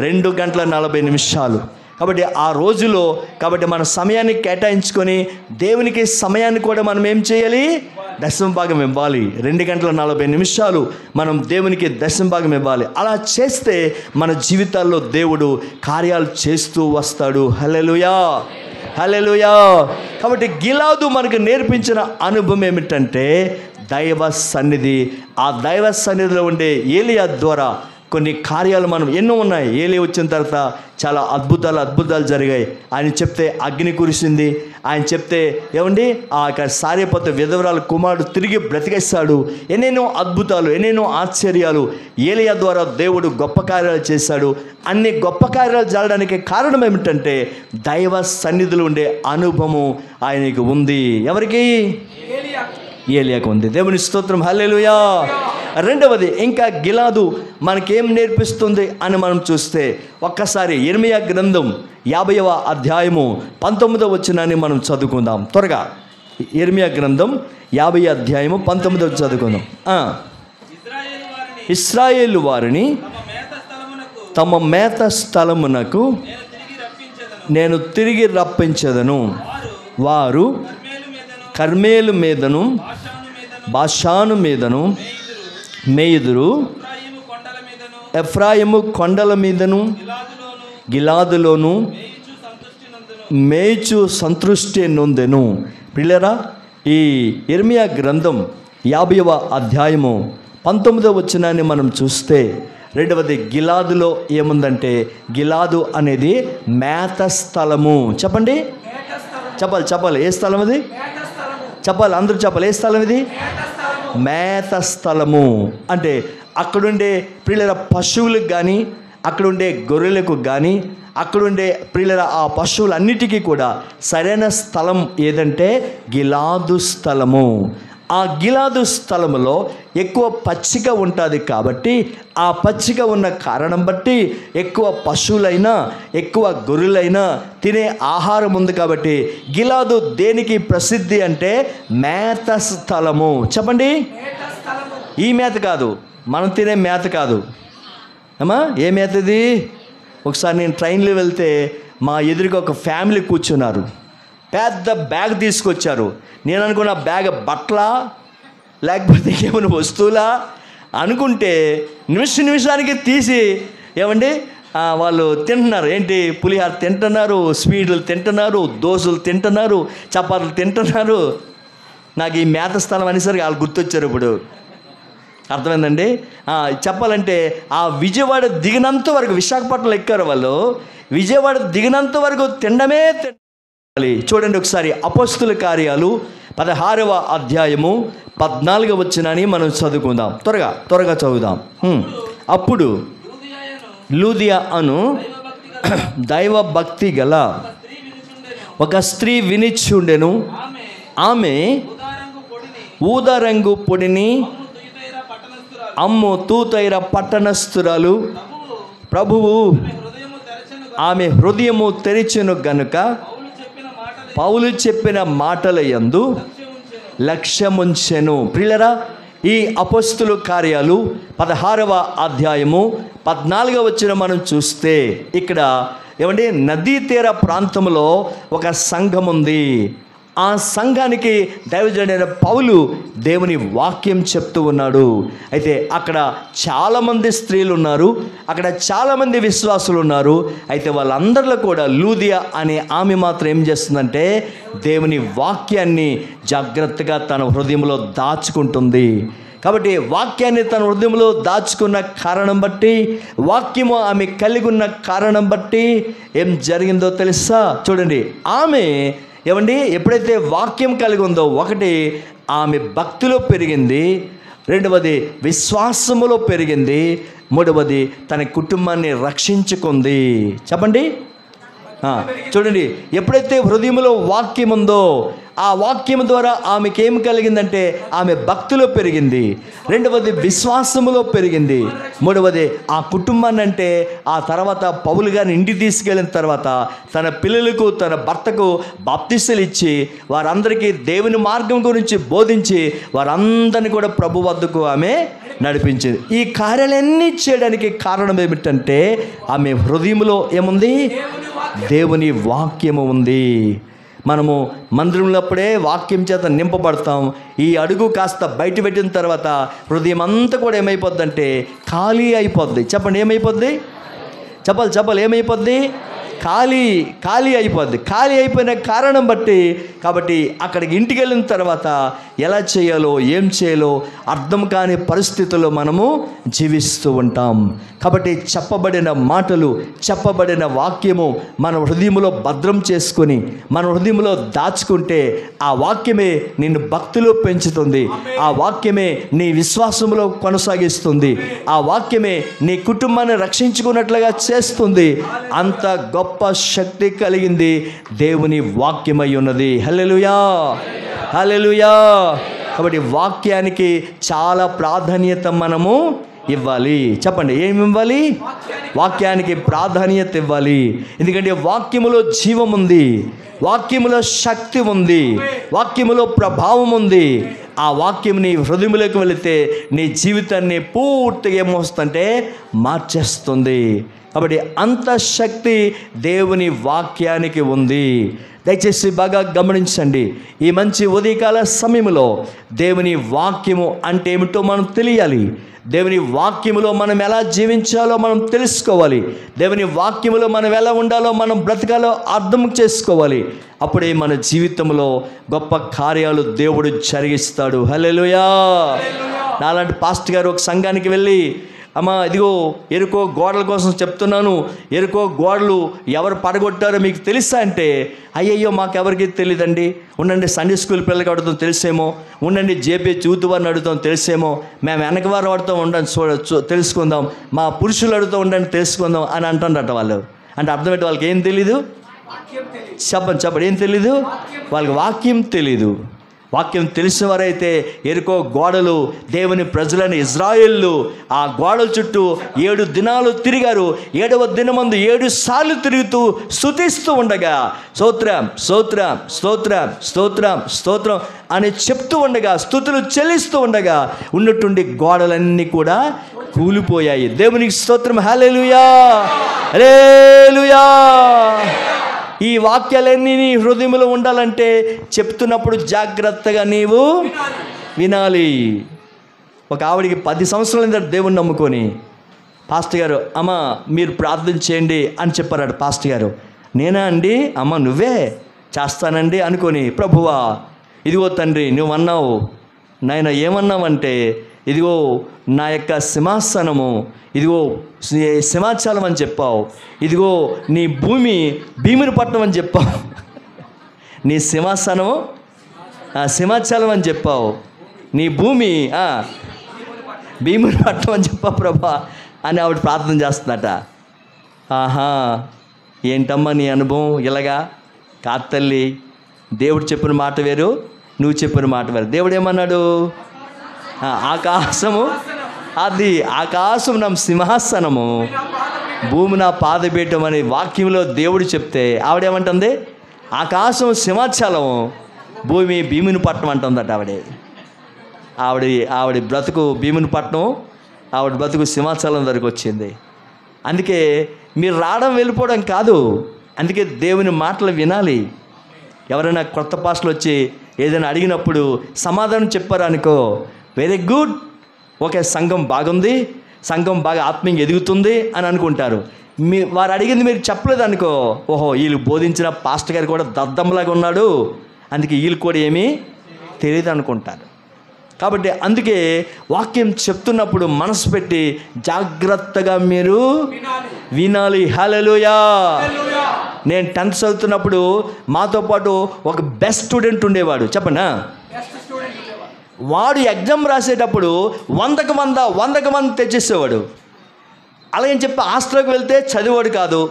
2 గంటల 40 నిమిషాలు. కాబట్టి ఆ రోజులో కాబట్టి మన సమయాన్ని కేటాయించుకొని దేవునికి సమయాన్ని కూడా మనం ఏం చేయాలి? దశమ భాగం ఇవ్వాలి. 2 గంటల 40 నిమిషాలు మనం దేవునికి దశమ భాగం ఇవ్వాలి. అలా చేస్తే మన జీవితాల్లో దేవుడు కార్యాలు చేస్తూ వస్తాడు. హల్లెలూయా. హల్లెలూయా. కాబట్టి గిలాదు మనకు నేర్పించిన అనుభవం ఏమిటంటే దైవ సన్నిధి. ఆ దైవ సన్నిధిలో ఉండే ఏలియా ద్వారా కొన్ని కార్యాలు మనం ఎన్నో ఉన్నాయి. ఏలియా వచ్చిన తర్వాత చాలా అద్భుతాలు జరిగాయి. ఆయన చెప్తే అగ్ని కురిసింది. ఆయన చెప్తే ఏమండి ఆ సారెపతు విధవరాలు కుమారుడు తిరిగి బ్రతికేస్తాడు. ఎన్నెన్నో అద్భుతాలు, ఎన్నెన్నో ఆశ్చర్యాలు ఏలియా ద్వారా దేవుడు గొప్ప కార్యాలు చేశాడు. అన్ని గొప్ప కార్యాలు జరగడానికి కారణం ఏమిటంటే దైవ సన్నిధిలో ఉండే అనుభవం ఆయనకి ఉంది. ఎవరికి? ఏలియాకు ఉంది. దేవుని స్తోత్రం. హల్లెలూయా. రెండవది ఇంకా గిలాదు మనకేం నేర్పిస్తుంది అని మనం చూస్తే ఒక్కసారి ఇర్మియా గ్రంథం 50వ అధ్యాయము 19వ వచనాన్ని మనం చదువుకుందాం త్వరగా. ఇర్మియా గ్రంథం 50వ అధ్యాయము 19వ చదువుకుందాం. ఇశ్రాయేలు వారిని తమ మేత స్థలమునకు నేను తిరిగి రప్పించదను. వారు కర్మేలు మీదను బాషాను మీదను మేయుదురు. ఎఫ్రాయిము కొండల మీదను గిలాదులోను మేయిచు సంతృష్టి నొందెను. పిల్లరా, ఈ ఇర్మియా గ్రంథం 50వ అధ్యాయము 19వ వచనాన్ని మనం చూస్తే రెండవది గిలాదులో ఏముందంటే గిలాదు అనేది మేత స్థలము. చెప్పండి, చెప్పాలి ఏ స్థలం అది? చెప్పాలి, అందరూ చెప్పాలి. ఏ స్థలం ఇది? మేత స్థలము. అంటే అక్కడుండే ప్రియుల పశువులకు కానీ, అక్కడుండే గొర్రెలకు కానీ, అక్కడుండే ప్రియుల ఆ పశువులన్నిటికీ కూడా సరైన స్థలం ఏదంటే గిలాదు స్థలము. ఆ గిలాదు స్థలములో ఎక్కువ పచ్చిక ఉంటుంది కాబట్టి ఆ పచ్చిక ఉన్న కారణం బట్టి ఎక్కువ పశువులైనా ఎక్కువ గొర్రెలైనా తినే ఆహారం ఉంది కాబట్టి గిలాదు దేనికి ప్రసిద్ధి అంటే మేత స్థలము. చెప్పండి, ఈ మేత కాదు, మనం తినే మేత కాదు అమ్మా. ఏ మేత ఇది? ఒకసారి నేను ట్రైన్లో వెళ్తే మా ఎదురుగా ఒక ఫ్యామిలీ కూర్చున్నారు. పెద్ద బ్యాగ్ తీసుకొచ్చారు. నేను అనుకున్న బ్యాగ్ బట్టలా లేకపోతే ఏమైనా వస్తువులా అనుకుంటే నిమిషానికి తీసి ఏమండి వాళ్ళు తింటున్నారు. ఏంటి, పులిహార తింటున్నారు, స్వీట్లు తింటున్నారు, దోశలు తింటున్నారు, చపాతీలు తింటున్నారు. నాకు ఈ మేత స్థలం అనేసరికి వాళ్ళు గుర్తొచ్చారు. ఇప్పుడు అర్థమైందండి. చెప్పాలంటే ఆ విజయవాడ దిగినంత వరకు, విశాఖపట్నంలో ఎక్కారు వాళ్ళు, విజయవాడ దిగినంత వరకు తినడమే. చూడండి ఒకసారి అపోస్తుల కార్యాలు 16వ అధ్యాయము 14వ వచనాన్ని మనం చదువుకుందాం. త్వరగా చదువుదాం. అప్పుడు లూదియా అను దైవ భక్తి గల ఒక స్త్రీ వినిచుండెను. ఆమె ఊదారంగు పొడిని అమ్ము తూతైర పట్టణస్థురాలు. ప్రభువు ఆమె హృదయము తెరిచెను గనుక పౌలు చెప్పిన మాటల యందు లక్ష్యముంచెను. ప్రియులరా, ఈ అపోస్తుల కార్యాలు 16వ అధ్యాయము 14వ వచనం మనం చూస్తే ఇక్కడ ఏమంటే నదీ తీర ప్రాంతంలో ఒక సంఘం ఉంది. ఆ సంఘానికి దైవజనుడైన పౌలు దేవుని వాక్యం చెప్తూ ఉన్నాడు. అయితే అక్కడ చాలామంది స్త్రీలు ఉన్నారు, అక్కడ చాలామంది విశ్వాసులు ఉన్నారు. అయితే వాళ్ళందరిలో కూడా లూదియా అనే ఆమె మాత్రం ఏం చేస్తుందంటే దేవుని వాక్యాన్ని జాగ్రత్తగా తన హృదయంలో దాచుకుంటుంది. కాబట్టి వాక్యాన్ని తన హృదయంలో దాచుకున్న కారణం బట్టి, వాక్యము ఆమె కలిగి ఉన్న కారణం బట్టి ఏం జరిగిందో తెలుసా? చూడండి, ఆమె ఏమండి ఎప్పుడైతే వాక్యం కలిగి ఉందో, ఒకటి ఆమె భక్తిలో పెరిగింది, రెండవది విశ్వాసములో పెరిగింది, మూడవది తన కుటుంబాన్ని రక్షించుకుంది. చెప్పండి. చూడండి, ఎప్పుడైతే హృదయంలో వాక్యం ఉందో ఆ వాక్యం ద్వారా ఆమెకి ఏం కలిగిందంటే ఆమె భక్తిలో పెరిగింది, రెండవది విశ్వాసములో పెరిగింది, మూడవది ఆ కుటుంబాన్ని అంటే ఆ తర్వాత పౌలు గారిని ఇంటికి తీసుకెళ్ళిన తర్వాత తన పిల్లలకు తన భర్తకు బాప్తిస్మలు ఇచ్చి వారందరికీ దేవుని మార్గం గురించి బోధించి వారందరినీ కూడా ప్రభు వద్దకు ఆమె నడిపించింది. ఈ కార్యాలన్నీ చేయడానికి కారణం ఏమిటంటే ఆమె హృదయంలో ఏముంది? దేవుని వాక్యము ఉంది. మనము మందిరంలో అప్పుడే వాక్యం చేత నింపబడతాం. ఈ అడుగు కాస్త బయట పెట్టిన తర్వాత హృదయం అంతా కూడా ఏమైపోద్ది అంటే ఖాళీ అయిపోద్ది. చెప్పండి, ఏమైపోద్ది? చెప్పాలి ఏమైపోద్ది? ఖాళీ అయిపోద్ది. ఖాళీ అయిపోయిన కారణం బట్టి కాబట్టి అక్కడికి ఇంటికి వెళ్ళిన తర్వాత ఎలా చేయాలో ఏం చేయాలో అర్థం కాని పరిస్థితుల్లో మనము జీవిస్తూ ఉంటాం. కాబట్టి చెప్పబడిన మాటలు, చెప్పబడిన వాక్యము మన హృదయంలో భద్రం చేసుకొని మన హృదయంలో దాచుకుంటే ఆ వాక్యమే నిన్ను భక్తిలో పెంచుతుంది, ఆ వాక్యమే నీ విశ్వాసంలో కొనసాగిస్తుంది, ఆ వాక్యమే నీ కుటుంబాన్ని రక్షించుకున్నట్లుగా చేస్తుంది. అంత గొప్ప శక్తి కలిగింది దేవుని వాక్యమై ఉన్నది. హల్లెలూయా, హల్లెలూయా. కాబట్టి వాక్యానికి చాలా ప్రాధాన్యత మనము ఇవ్వాలి. చెప్పండి, ఏమి ఇవ్వాలి? వాక్యానికి ప్రాధాన్యత ఇవ్వాలి. ఎందుకంటే వాక్యములో జీవం ఉంది, వాక్యములో శక్తి ఉంది, వాక్యములో ప్రభావం ఉంది. ఆ వాక్యం నీ హృదయంలోకి వెళితే నీ జీవితాన్ని పూర్తిగా ఏమొస్తుందంటే మార్చేస్తుంది. కాబట్టి అంత శక్తి దేవుని వాక్యానికి ఉంది. దయచేసి బాగా గమనించండి. ఈ మంచి ఉదయకాల సమయంలో దేవుని వాక్యము అంటే ఏమిటో మనం తెలియాలి. దేవుని వాక్యములో మనం ఎలా జీవించాలో మనం తెలుసుకోవాలి. దేవుని వాక్యములో మనం ఎలా ఉండాలో మనం బ్రతకాలో అర్థం చేసుకోవాలి. అప్పుడే మన జీవితంలో గొప్ప కార్యాలు దేవుడు జరిగిస్తాడు. హల్లెలూయా. నాలాంటి పాస్టర్ గారు ఒక సంఘానికి వెళ్ళి, అమ్మా ఇదిగో ఎరుకో గోడల కోసం చెప్తున్నాను, ఎరుకో గోడలు ఎవరు పడగొట్టారో మీకు తెలుసా అంటే, అయ్యయ్యో మాకెవరికి తెలియదండి, ఉండండి సండే స్కూల్ పిల్లలకి అడుగుతాం తెలుసేమో, ఉండండి జేపీ యూత్ వారిని అడుగుతాం తెలుసేమో, మేము వెనకవారు వాడుతూ ఉండండి తెలుసుకుందాం, మా పురుషులు అడుగుతూ ఉండండి తెలుసుకుందాం అని అంటారట వాళ్ళు. అంటే అర్థం ఏంటి? వాళ్ళకి ఏం తెలీదు? చెప్పండి ఏం తెలీదు? వాళ్ళకి వాక్యం తెలీదు. వాక్యం తెలిసిన వారైతే ఎరుకో గోడలు దేవుని ప్రజలని ఇజ్రాయేళ్ళు ఆ గోడల చుట్టూ 7 దినాలు తిరిగారు. 7వ దినమందు 7 సార్లు తిరుగుతూ స్తుతిస్తూ ఉండగా స్తోత్రం స్తోత్రం స్తోత్రం స్తోత్రం స్తోత్రం అని చెప్తూ ఉండగా, స్తుతులు చెల్లిస్తూ ఉండగా ఉన్నటువంటి గోడలన్నీ కూడా కూలిపోయాయి. దేవునికి స్తోత్రం. హల్లెలూయా హల్లెలూయా. ఈ వాక్యాలన్నీ నీ హృదయంలో ఉండాలంటే చెప్తున్నప్పుడు జాగ్రత్తగా నీవు వినాలి. ఒక ఆవిడికి 10 సంవత్సరాల దేవుణ్ణి నమ్ముకొని పాస్టర్ గారు, అమ్మ మీరు ప్రార్థన చేయండి అని చెప్పారట. పాస్టర్ గారు, నేనా అండి? అమ్మ నువ్వే చేస్తానండి అనుకొని, ప్రభువా ఇదిగో తండ్రి నువ్వు అన్నావు నాయన, ఏమన్నావంటే ఇదిగో నా యొక్క సింహాసనము, ఇదిగో సింహాచలం అని చెప్పావు, ఇదిగో నీ భీముని పట్టణం అని చెప్పావు, నీ సింహాసనము సింహాచలం అని చెప్పావు, నీ భూమి భీముని పట్టణం అని చెప్పావు ప్రభా అని ఆవిడ ప్రార్థన చేస్తున్నట. ఆహా, ఏంటమ్మా నీ అనుభవం? ఇలాగా కాదు తల్లి, దేవుడు చెప్పిన మాట వేరు, నువ్వు చెప్పిన మాట వేరు. దేవుడు ఏమన్నాడు? ఆకాశము అది ఆకాశం నా సింహాసనము, భూమి నా పాదపీఠం అనే వాక్యంలో దేవుడు చెప్తే ఆవిడేమంటుంది? ఆకాశం సింహాచలం, భూమి భీముని పట్టణం అంటుందట. ఆవిడ బ్రతుకు భీముని పట్టణం, ఆవిడ బ్రతుకు సింహాచలం దగ్గరికి వచ్చింది. అందుకే మీరు రావడం వెళ్ళిపోవడం కాదు, అందుకే దేవుని మాటలు వినాలి. ఎవరైనా కొత్త పాస్టర్లు వచ్చి ఏదైనా అడిగినప్పుడు సమాధానం చెప్పారనుకో, వెరీ గుడ్, ఓకే సంఘం బాగుంది, సంఘం బాగా ఆత్మీయంగా ఎదుగుతుంది అని అనుకుంటారు. వారు అడిగింది మీరు చెప్పలేదు అనుకో, ఓహో వీళ్ళు బోధించిన పాస్టర్ గారు కూడా దద్దంలాగా ఉన్నాడు, అందుకే వీళ్ళు కూడా ఏమీ తెలియదు అనుకుంటారు. కాబట్టి అందుకే వాక్యం చెప్తున్నప్పుడు మనసు పెట్టి జాగ్రత్తగా మీరు వినాలి. హల్లెలూయా. నేను 10th చదువుతున్నప్పుడు మాతో పాటు ఒక బెస్ట్ స్టూడెంట్ ఉండేవాడు. చెప్పండి, వాడు ఎగ్జామ్ రాసేటప్పుడు 100కి 100 తెచ్చేసేవాడు. అలాగని చెప్పి హాస్టల్కి వెళ్తే చదివాడు కాదు,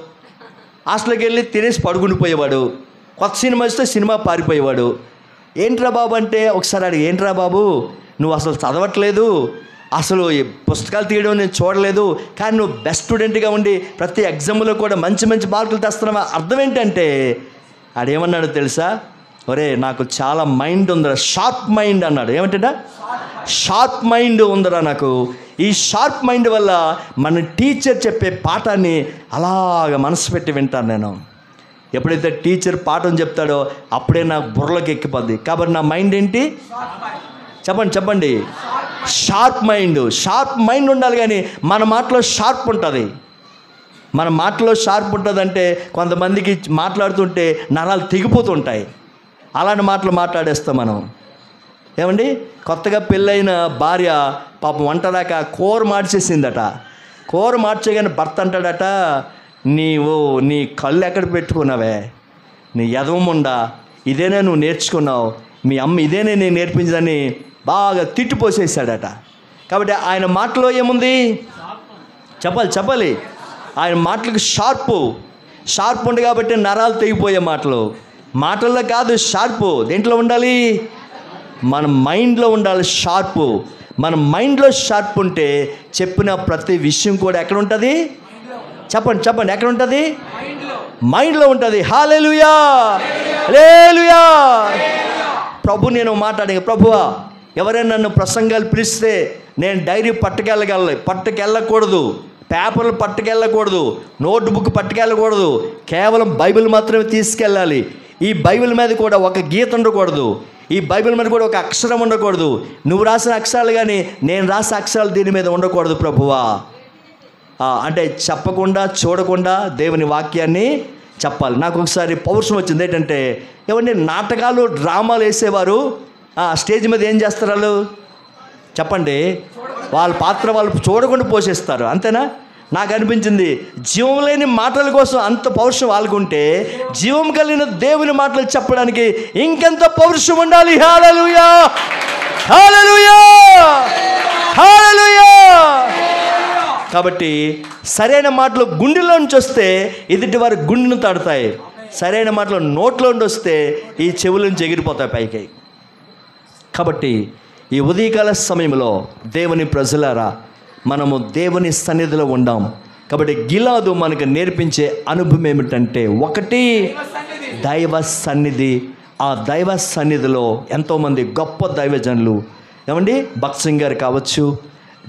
హాస్టల్కి వెళ్ళి తినేసి పడుకునిపోయేవాడు. కొత్త సినిమా వస్తే సినిమా పారిపోయేవాడు. ఏంట్రా బాబు అంటే ఒకసారి అడిగి, ఏంట్రా బాబు నువ్వు అసలు చదవట్లేదు, అసలు పుస్తకాలు తీయడం నేను చూడలేదు, కానీ నువ్వు బెస్ట్ స్టూడెంట్గా ఉండి ప్రతి ఎగ్జామ్లో కూడా మంచి మంచి మార్కులు తెస్తున్నావా? అర్థం ఏంటంటే ఆడేమన్నాడు తెలుసా? ఒరే నాకు చాలా మైండ్ ఉందిరా, షార్ప్ మైండ్ అన్నాడు. ఏమంటా? షార్ప్ మైండ్ ఉందిరా నాకు. ఈ షార్ప్ మైండ్ వల్ల మన టీచర్ చెప్పే పాఠాన్ని అలాగ మనసు పెట్టి వింటాను నేను. ఎప్పుడైతే టీచర్ పాఠం చెప్తాడో అప్పుడే నాకు బుర్రలోకి ఎక్కిపోద్ది. కాబట్టి నా మైండ్ ఏంటి? చెప్పండి. Sharp mind. షార్ప్ మైండ్ ఉండాలి. కానీ మన మాటలో షార్ప్ ఉంటుంది. మన మాటలో షార్ప్ ఉంటుందంటే కొంతమందికి మాట్లాడుతుంటే నరాలు తెగిపోతుంటాయి. అలాంటి మాటలు మాట్లాడేస్తాం మనం. ఏమండి, కొత్తగా పెళ్ళైన భార్య పాపం వంట దాకా కూర మార్చేసిందట. కూర మార్చేగానే భర్త అంటాడట, నీ కళ్ళు ఎక్కడ పెట్టుకున్నావే, నీ ఎదవముండా, ఇదేనే నువ్వు నేర్చుకున్నావు, మీ అమ్మ ఇదేనే నేను నేర్పించదని బాగా తిట్టిపోసేసాడట. కాబట్టి ఆయన మాటలో ఏముంది? చెప్పాలి. ఆయన మాటలకు షార్ప్ ఉంది కాబట్టి నరాలు తెగిపోయే మాటల్లో కాదు షార్పు. దేంట్లో ఉండాలి? మన మైండ్లో ఉండాలి షార్పు. మన మైండ్లో షార్ప్ ఉంటే చెప్పిన ప్రతి విషయం కూడా ఎక్కడ ఉంటుంది? చెప్పండి ఎక్కడ ఉంటుంది? మైండ్లో ఉంటుంది. హల్లెలూయా హల్లెలూయా. ప్రభు నేను మాట్లాడే, ప్రభువా ఎవరైనా నన్ను ప్రసంగాలు పిలిస్తే నేను డైరీ పట్టుకెళ్ళకూడదు, పేపర్లు పట్టుకెళ్ళకూడదు, నోట్బుక్ పట్టుకెళ్ళకూడదు, కేవలం బైబిల్ మాత్రమే తీసుకెళ్ళాలి. ఈ బైబిల్ మీద కూడా ఒక గీత ఉండకూడదు, ఈ బైబిల్ మీద కూడా ఒక అక్షరం ఉండకూడదు. నువ్వు రాసిన అక్షరాలు కానీ నేను రాసిన అక్షరాలు దీని మీద ఉండకూడదు ప్రభువా అంటే చెప్పకుండా చూడకుండా దేవుని వాక్యాన్ని చెప్పాలి. నాకు ఒకసారి పౌరుషం వచ్చింది. ఏంటంటే ఏమంటే నాటకాలు డ్రామాలు వేసేవారు స్టేజ్ మీద ఏం చేస్తారు వాళ్ళు? చెప్పండి, వాళ్ళ పాత్ర వాళ్ళు చూడకుండా పోషిస్తారు. అంతేనా? నాకు అనిపించింది జీవం లేని మాటల కోసం అంత పౌరుషం వాళ్ళకుంటే జీవం కలిగిన దేవుని మాటలు చెప్పడానికి ఇంకెంత పౌరుషం ఉండాలి. హల్లెలూయా హల్లెలూయా హల్లెలూయా. కాబట్టి సరైన మాటలు గుండెలో నుంచి వస్తే ఎదుటి వారి గుండెను తాడుతాయి. సరైన మాటలు నోట్లో నుండి వస్తే ఈ చెవుల నుంచి ఎగిరిపోతాయి పైకి. కాబట్టి ఈ ఉదయకాల సమయంలో దేవుని ప్రజలారా, మనము దేవుని సన్నిధిలో ఉండాం. కాబట్టి గిలాదు మనకు నేర్పించే అనుభవం ఏమిటంటే, ఒకటి దైవ సన్నిధి. ఆ దైవ సన్నిధిలో ఎంతోమంది గొప్ప దైవజనులు, ఏమండి, భక్త్ సింగ్ గారు కావచ్చు,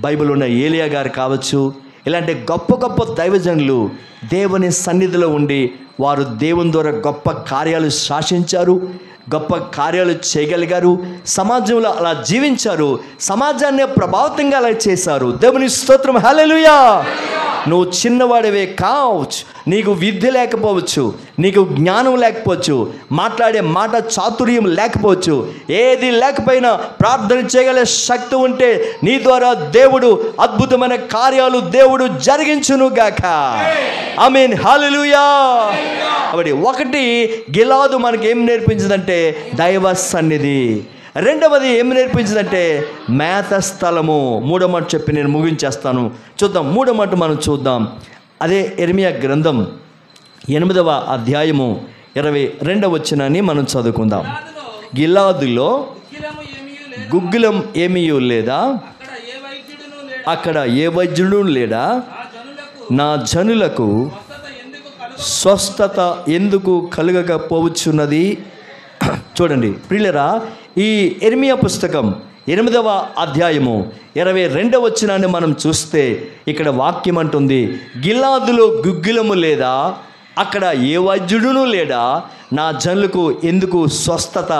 బైబిల్ ఉన్న ఏలియా గారు కావచ్చు, ఇలాంటి గొప్ప గొప్ప దైవజనులు దేవుని సన్నిధిలో ఉండి వారు దేవుని ద్వారా గొప్ప కార్యాలు శాసించారు, గొప్ప కార్యాలు చేయగలిగారు, సమాజంలో అలా జీవించారు, సమాజాన్ని ప్రభావితంగా అలా చేశారు. దేవుని స్తోత్రం, హల్లెలూయా. నువ్వు చిన్నవాడివే కావచ్చు, నీకు విద్య లేకపోవచ్చు, నీకు జ్ఞానం లేకపోవచ్చు, మాట్లాడే మాట చాతుర్యం లేకపోవచ్చు, ఏది లేకపోయినా ప్రార్థన చేయగల శక్తి ఉంటే నీ ద్వారా దేవుడు అద్భుతమైన కార్యాలు దేవుడు జరిగించును గాక. ఆమేన్, హల్లెలూయా. కాబట్టి ఒకటి గిలాదు మనకి ఏం నేర్పించిందంటే దైవ సన్నిధి. రెండవది ఏమి నేర్పించిందంటే మేత స్థలము. మూడో మాట చెప్పి నేను ముగించేస్తాను. చూద్దాం, మూడో మాట మనం చూద్దాం. అదే యెరెమీయా గ్రంథం 8వ అధ్యాయము 22వ వచనాన్ని మనం చదువుకుందాం. గిలాదులో గుగ్గిలం ఏమీ లేదా, అక్కడ ఏ వైద్యుడు లేడా, నా జనులకు స్వస్థత ఎందుకు కలుగకపోవచ్చున్నది. చూడండి ప్రియులరా, ఈ యెరెమీయా పుస్తకం 8వ అధ్యాయము 22వ వచనాన్ని మనం చూస్తే ఇక్కడ వాక్యం అంటుంది, గిలాదులో గుగ్గిలము లేదా, అక్కడ ఏ వైద్యుడును లేడా, నా జనులకు ఎందుకు స్వస్థత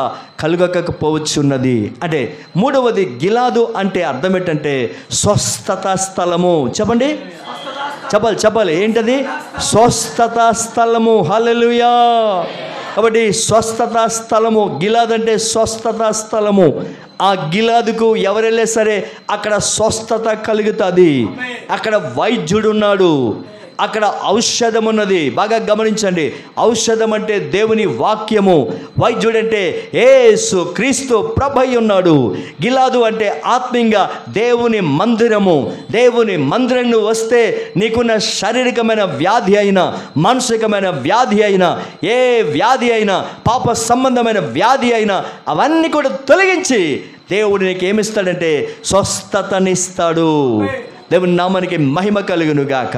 కలుగకపోవచ్చున్నది. అంటే మూడవది గిలాదు అంటే అర్థం ఏంటంటే స్వస్థత స్థలము. చెప్పండి, చెప్పాలి ఏంటది? స్వస్థత స్థలము. హల్లెలూయా. కాబట్టి స్వస్థత స్థలము, గిలాదు అంటే స్వస్థత స్థలము. ఆ గిలాదుకు ఎవరెళ్ళే సరే అక్కడ స్వస్థత కలుగుతుంది. అక్కడ వైద్యుడు ఉన్నాడు, అక్కడ ఔషధం ఉన్నది. బాగా గమనించండి, ఔషధం అంటే దేవుని వాక్యము, వైద్యుడు అంటే యేసు క్రీస్తు ప్రభువై ఉన్నాడు. గిలాదు అంటే ఆత్మీయంగా దేవుని మందిరము. దేవుని మందిరం వస్తే నీకున్న శారీరకమైన వ్యాధి అయినా, మానసికమైన వ్యాధి అయినా, ఏ వ్యాధి అయినా, పాప సంబంధమైన వ్యాధి అయినా అవన్నీ కూడా తొలగించి దేవుడు నీకు ఏమిస్తాడంటే స్వస్థతనిస్తాడు. దేవుని నామానికి మహిమ కలుగును గాక,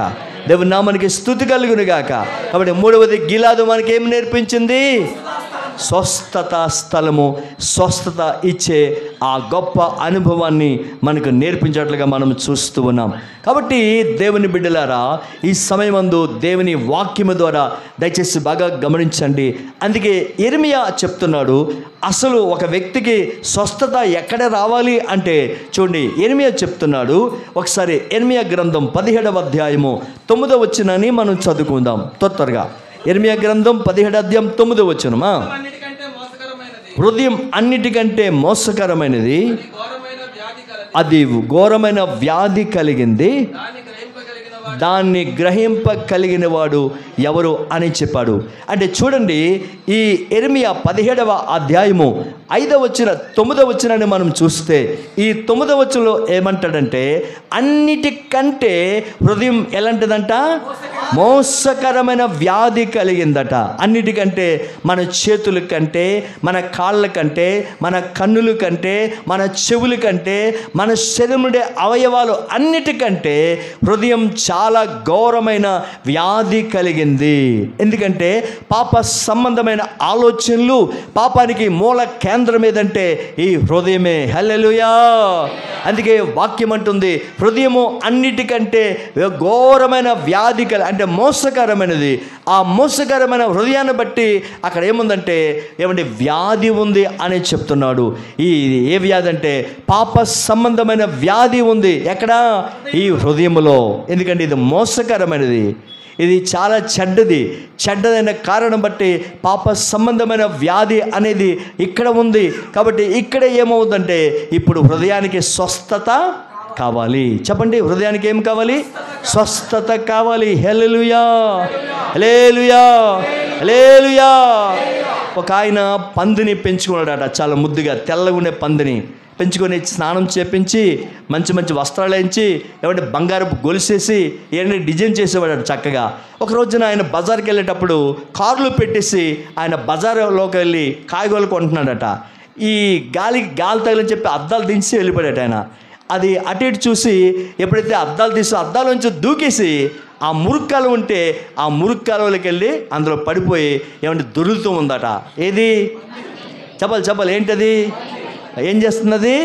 దేవుని నామానికి స్తుతి కలుగును గాక. కాబట్టి మూడవది గిలాదు మనకి ఏం నేర్పించింది? స్వస్థత స్థలము. స్వస్థత ఇచ్చే ఆ గొప్ప అనుభవాన్ని మనకు నేర్పించేట్లుగా మనం చూస్తూ ఉన్నాం. కాబట్టి దేవుని బిడ్డలారా, ఈ సమయమందు దేవుని వాక్యము ద్వారా దయచేసి బాగా గమనించండి. అందుకే యెరెమీయా చెప్తున్నాడు, అసలు ఒక వ్యక్తికి స్వస్థత ఎక్కడ రావాలి అంటే చూడండి, యెరెమీయా చెప్తున్నాడు. ఒకసారి యెరెమీయా గ్రంథం 17వ అధ్యాయము 9వ వచనాన్ని మనం చదువుకుందాం త్వరగా. యెరెమీయా గ్రంథం 17వ అధ్యాయం 9వ వచనమా, హృదయం అన్నిటికంటే మోసకరమైనది, అది ఘోరమైన వ్యాధి కలిగింది, దాన్ని గ్రహింపగలిగిన వాడు ఎవరు అని చెప్పాడు. అంటే చూడండి, ఈ యెరెమీయా 17వ అధ్యాయము 5వ వచనం 9వ వచనాన్ని మనం చూస్తే ఈ 9వ వచనంలో ఏమంటాడంటే అన్నిటికంటే హృదయం ఎలాంటిదంట? మోసకరమైన వ్యాధి కలిగిందట. అన్నిటికంటే మన చేతుల కంటే, మన కాళ్ళ కంటే, మన కన్నుల కంటే, మన చెవుల కంటే, మన శరీరంలో అవయవాలు అన్నిటికంటే హృదయం చాలా ఘోరమైన వ్యాధి కలిగింది. ఎందుకంటే పాప సంబంధమైన ఆలోచనలు, పాపానికి మూల కేంద్రం ఏదంటే ఈ హృదయమే. హల్లెలూయా. అందుకే వాక్యం అంటుంది, హృదయము అన్నిటికంటే ఘోరమైన వ్యాధి అంటే మోసకరమైనది. ఆ మోసకరమైన హృదయాన్ని బట్టి అక్కడ ఏముందంటే ఏమంటే వ్యాధి ఉంది అని చెప్తున్నాడు. ఏ వ్యాధి అంటే పాప సంబంధమైన వ్యాధి ఉంది. ఎక్కడ? ఈ హృదయములో. ఎందుకంటే ఇది మోసకరమైనది, ఇది చాలా చెడ్డదైన కారణం బట్టి పాప సంబంధమైన వ్యాధి అనేది ఇక్కడ ఉంది. కాబట్టి ఇక్కడ ఏమవుతుందంటే ఇప్పుడు హృదయానికి స్వస్థత కావాలి. చెప్పండి, హృదయానికి ఏం కావాలి? స్వస్థత కావాలి. హల్లెలూయా, హల్లెలూయా, హల్లెలూయా. ఒక ఆయన పందిని పెంచుకున్నాడట, చాలా ముద్దుగా తెల్లగా ఉండే పందిని పెంచుకొని స్నానం చేపించి మంచి మంచి వస్త్రాలు వేయించి ఏమంటే బంగారపు గొలుసేసి ఏమైనా డిజైన్ చేసేవాడు చక్కగా. ఒక రోజున ఆయన బజార్కి వెళ్ళేటప్పుడు కార్లు పెట్టేసి ఆయన బజార్లోకి వెళ్ళి కాయగూరలు కొంటున్నాడట. ఈ గాలి తగలని చెప్పి అద్దాలు దించి వెళ్ళిపోయాడు ఆయన. అది అటు ఇటు చూసి ఎప్పుడైతే అద్దాలు తీసి అద్దాలోంచి దూకేసి ఆ మురుక్కాలు ఉంటే ఆ మురుక్కాలలోకి వెళ్ళి అందులో పడిపోయి ఏమంటే దొరులుతూ ఉందట. ఏది చెప్పాలి ఏంటది? ఏం చేస్తున్నది?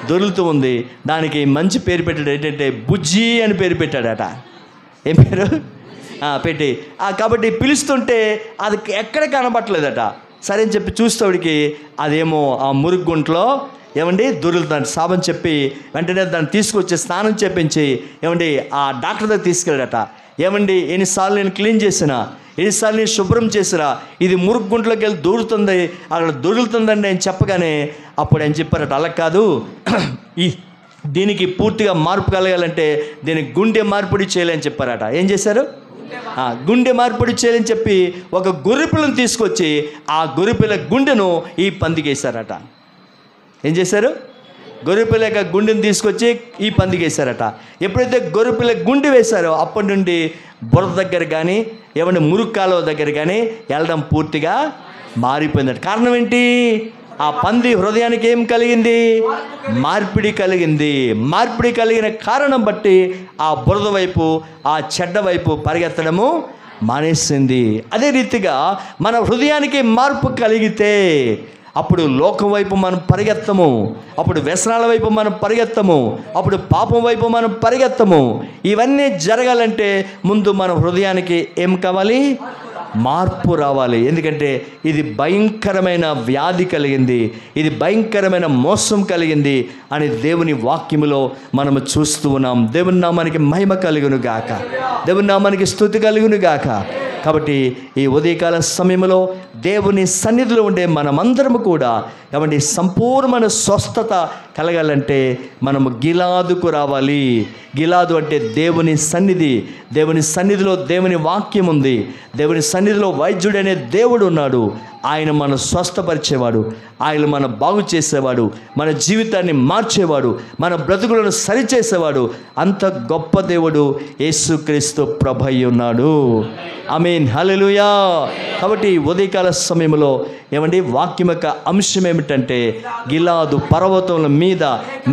దొరులుతూ ఉంది. దానికి మంచి పేరు పెట్టాడు. ఏంటంటే బుజ్జి అని పేరు పెట్టాడట. ఏం పేరు పెట్టి కాబట్టి పిలుస్తుంటే అది ఎక్కడ కనబట్టలేదట. సరే అని చెప్పి చూస్తేవాడికి అదేమో ఆ మురుగుంట్లో ఏమండి దొరుకుతాడు. సాబని చెప్పి వెంటనే దాన్ని తీసుకొచ్చి స్నానం చేపించి ఏమండి ఆ డాక్టర్ దగ్గర తీసుకెళ్ళాడట. ఏమండి ఎన్నిసార్లు నేను క్లీన్ చేసినా, ఎన్నిసార్లు నేను శుభ్రం చేసినా ఇది మురుగుంట్లోకి వెళ్ళి దూరుతుంది, అక్కడ దొరుకుతుందండి అని చెప్పగానే అప్పుడు ఏం చెప్పారట, అలా కాదు, దీనికి పూర్తిగా మార్పు కలగాలంటే దీనికి గుండె మార్పిడి చేయాలని చెప్పారట. ఏం చేశారు? గుండె మార్పిడి చేయాలని చెప్పి ఒక గొర్రెపిల్లను తీసుకొచ్చి ఆ గొర్రెపిల్ల గుండెను ఈ పందికేశారట. ఏం చేశారు? గొర్రెపిల్ల యొక్క గుండెని తీసుకొచ్చి ఈ పందికేశారట. ఎప్పుడైతే గొర్రెపిల్ల గుండె వేశారో అప్పటి నుండి బురద దగ్గర కానీ ఏమంటే మురుక్కాలో దగ్గర కానీ వెళ్ళడం పూర్తిగా మారిపోయిందట. కారణం ఏంటి? ఆ పంది హృదయానికి ఏం కలిగింది? మార్పిడి కలిగింది. మార్పిడి కలిగిన కారణం బట్టి ఆ బురద వైపు, ఆ చెడ్డ వైపు పరిగెత్తడము మానేసింది. అదే రీతిగా మన హృదయానికి మార్పు కలిగితే అప్పుడు లోకం వైపు మనం పరిగెత్తము, అప్పుడు వ్యసనాల వైపు మనం పరిగెత్తము, అప్పుడు పాపం వైపు మనం పరిగెత్తము. ఇవన్నీ జరగాలంటే ముందు మన హృదయానికి ఏం కావాలి? మార్పు రావాలి. ఎందుకంటే ఇది భయంకరమైన వ్యాధి కలిగింది, ఇది భయంకరమైన మోసం కలిగింది అని దేవుని వాక్యములో మనము చూస్తూ ఉన్నాం. దేవుని నామానికి మహిమ కలుగును గాక, దేవుని నామానికి స్తుతి కలుగును గాక. కాబట్టి ఈ ఉదయకాల సమయంలో దేవుని సన్నిధిలో ఉండే మనమందరము కూడా కాబట్టి సంపూర్ణమైన స్వస్థత కలగాలంటే మనము గిలాదుకు రావాలి. గిలాదు అంటే దేవుని సన్నిధి. దేవుని సన్నిధిలో దేవుని వాక్యం ఉంది. దేవుని సన్నిధిలో వైద్యుడు అనే దేవుడు ఉన్నాడు. ఆయన మనం స్వస్థపరిచేవాడు, ఆయన మనం బాగు చేసేవాడు, మన జీవితాన్ని మార్చేవాడు, మన బ్రతుకులను సరిచేసేవాడు. అంత గొప్ప దేవుడు యేసుక్రీస్తు ప్రభువై ఉన్నాడు. ఆమేన్, హల్లెలూయా. కాబట్టి ఉదయకాల సమయంలో ఏమండి వాక్యం యొక్క అంశం ఏమిటంటే గిలాదు పర్వతముల మీద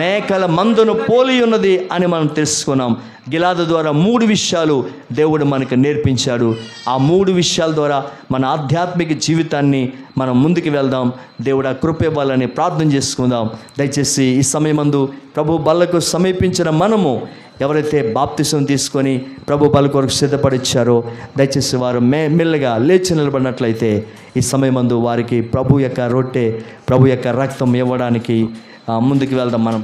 మేకల మందును పోలి ఉన్నది అని మనం తెలుసుకున్నాం. గిలాదు ద్వారా 3 విషయాలు దేవుడు మనకు నేర్పించాడు. ఆ 3 విషయాల ద్వారా మన ఆధ్యాత్మిక జీవితాన్ని మనం ముందుకు వెళ్దాం. దేవుడు ఆ కృప ఇవ్వాలని ప్రార్థన చేసుకుందాం. దయచేసి ఈ సమయమందు ప్రభు బల్లకు సమీపించిన మనము ఎవరైతే బాప్తిసం తీసుకొని ప్రభు బల కొరకు సిద్ధపడిచ్చారో దయచేసి వారు మెల్లగా లేచి నిలబడినట్లయితే ఈ సమయమందు వారికి ప్రభు యొక్క రొట్టె, ప్రభు యొక్క రక్తం ఇవ్వడానికి ముందుకు వెళ్దాం. మనం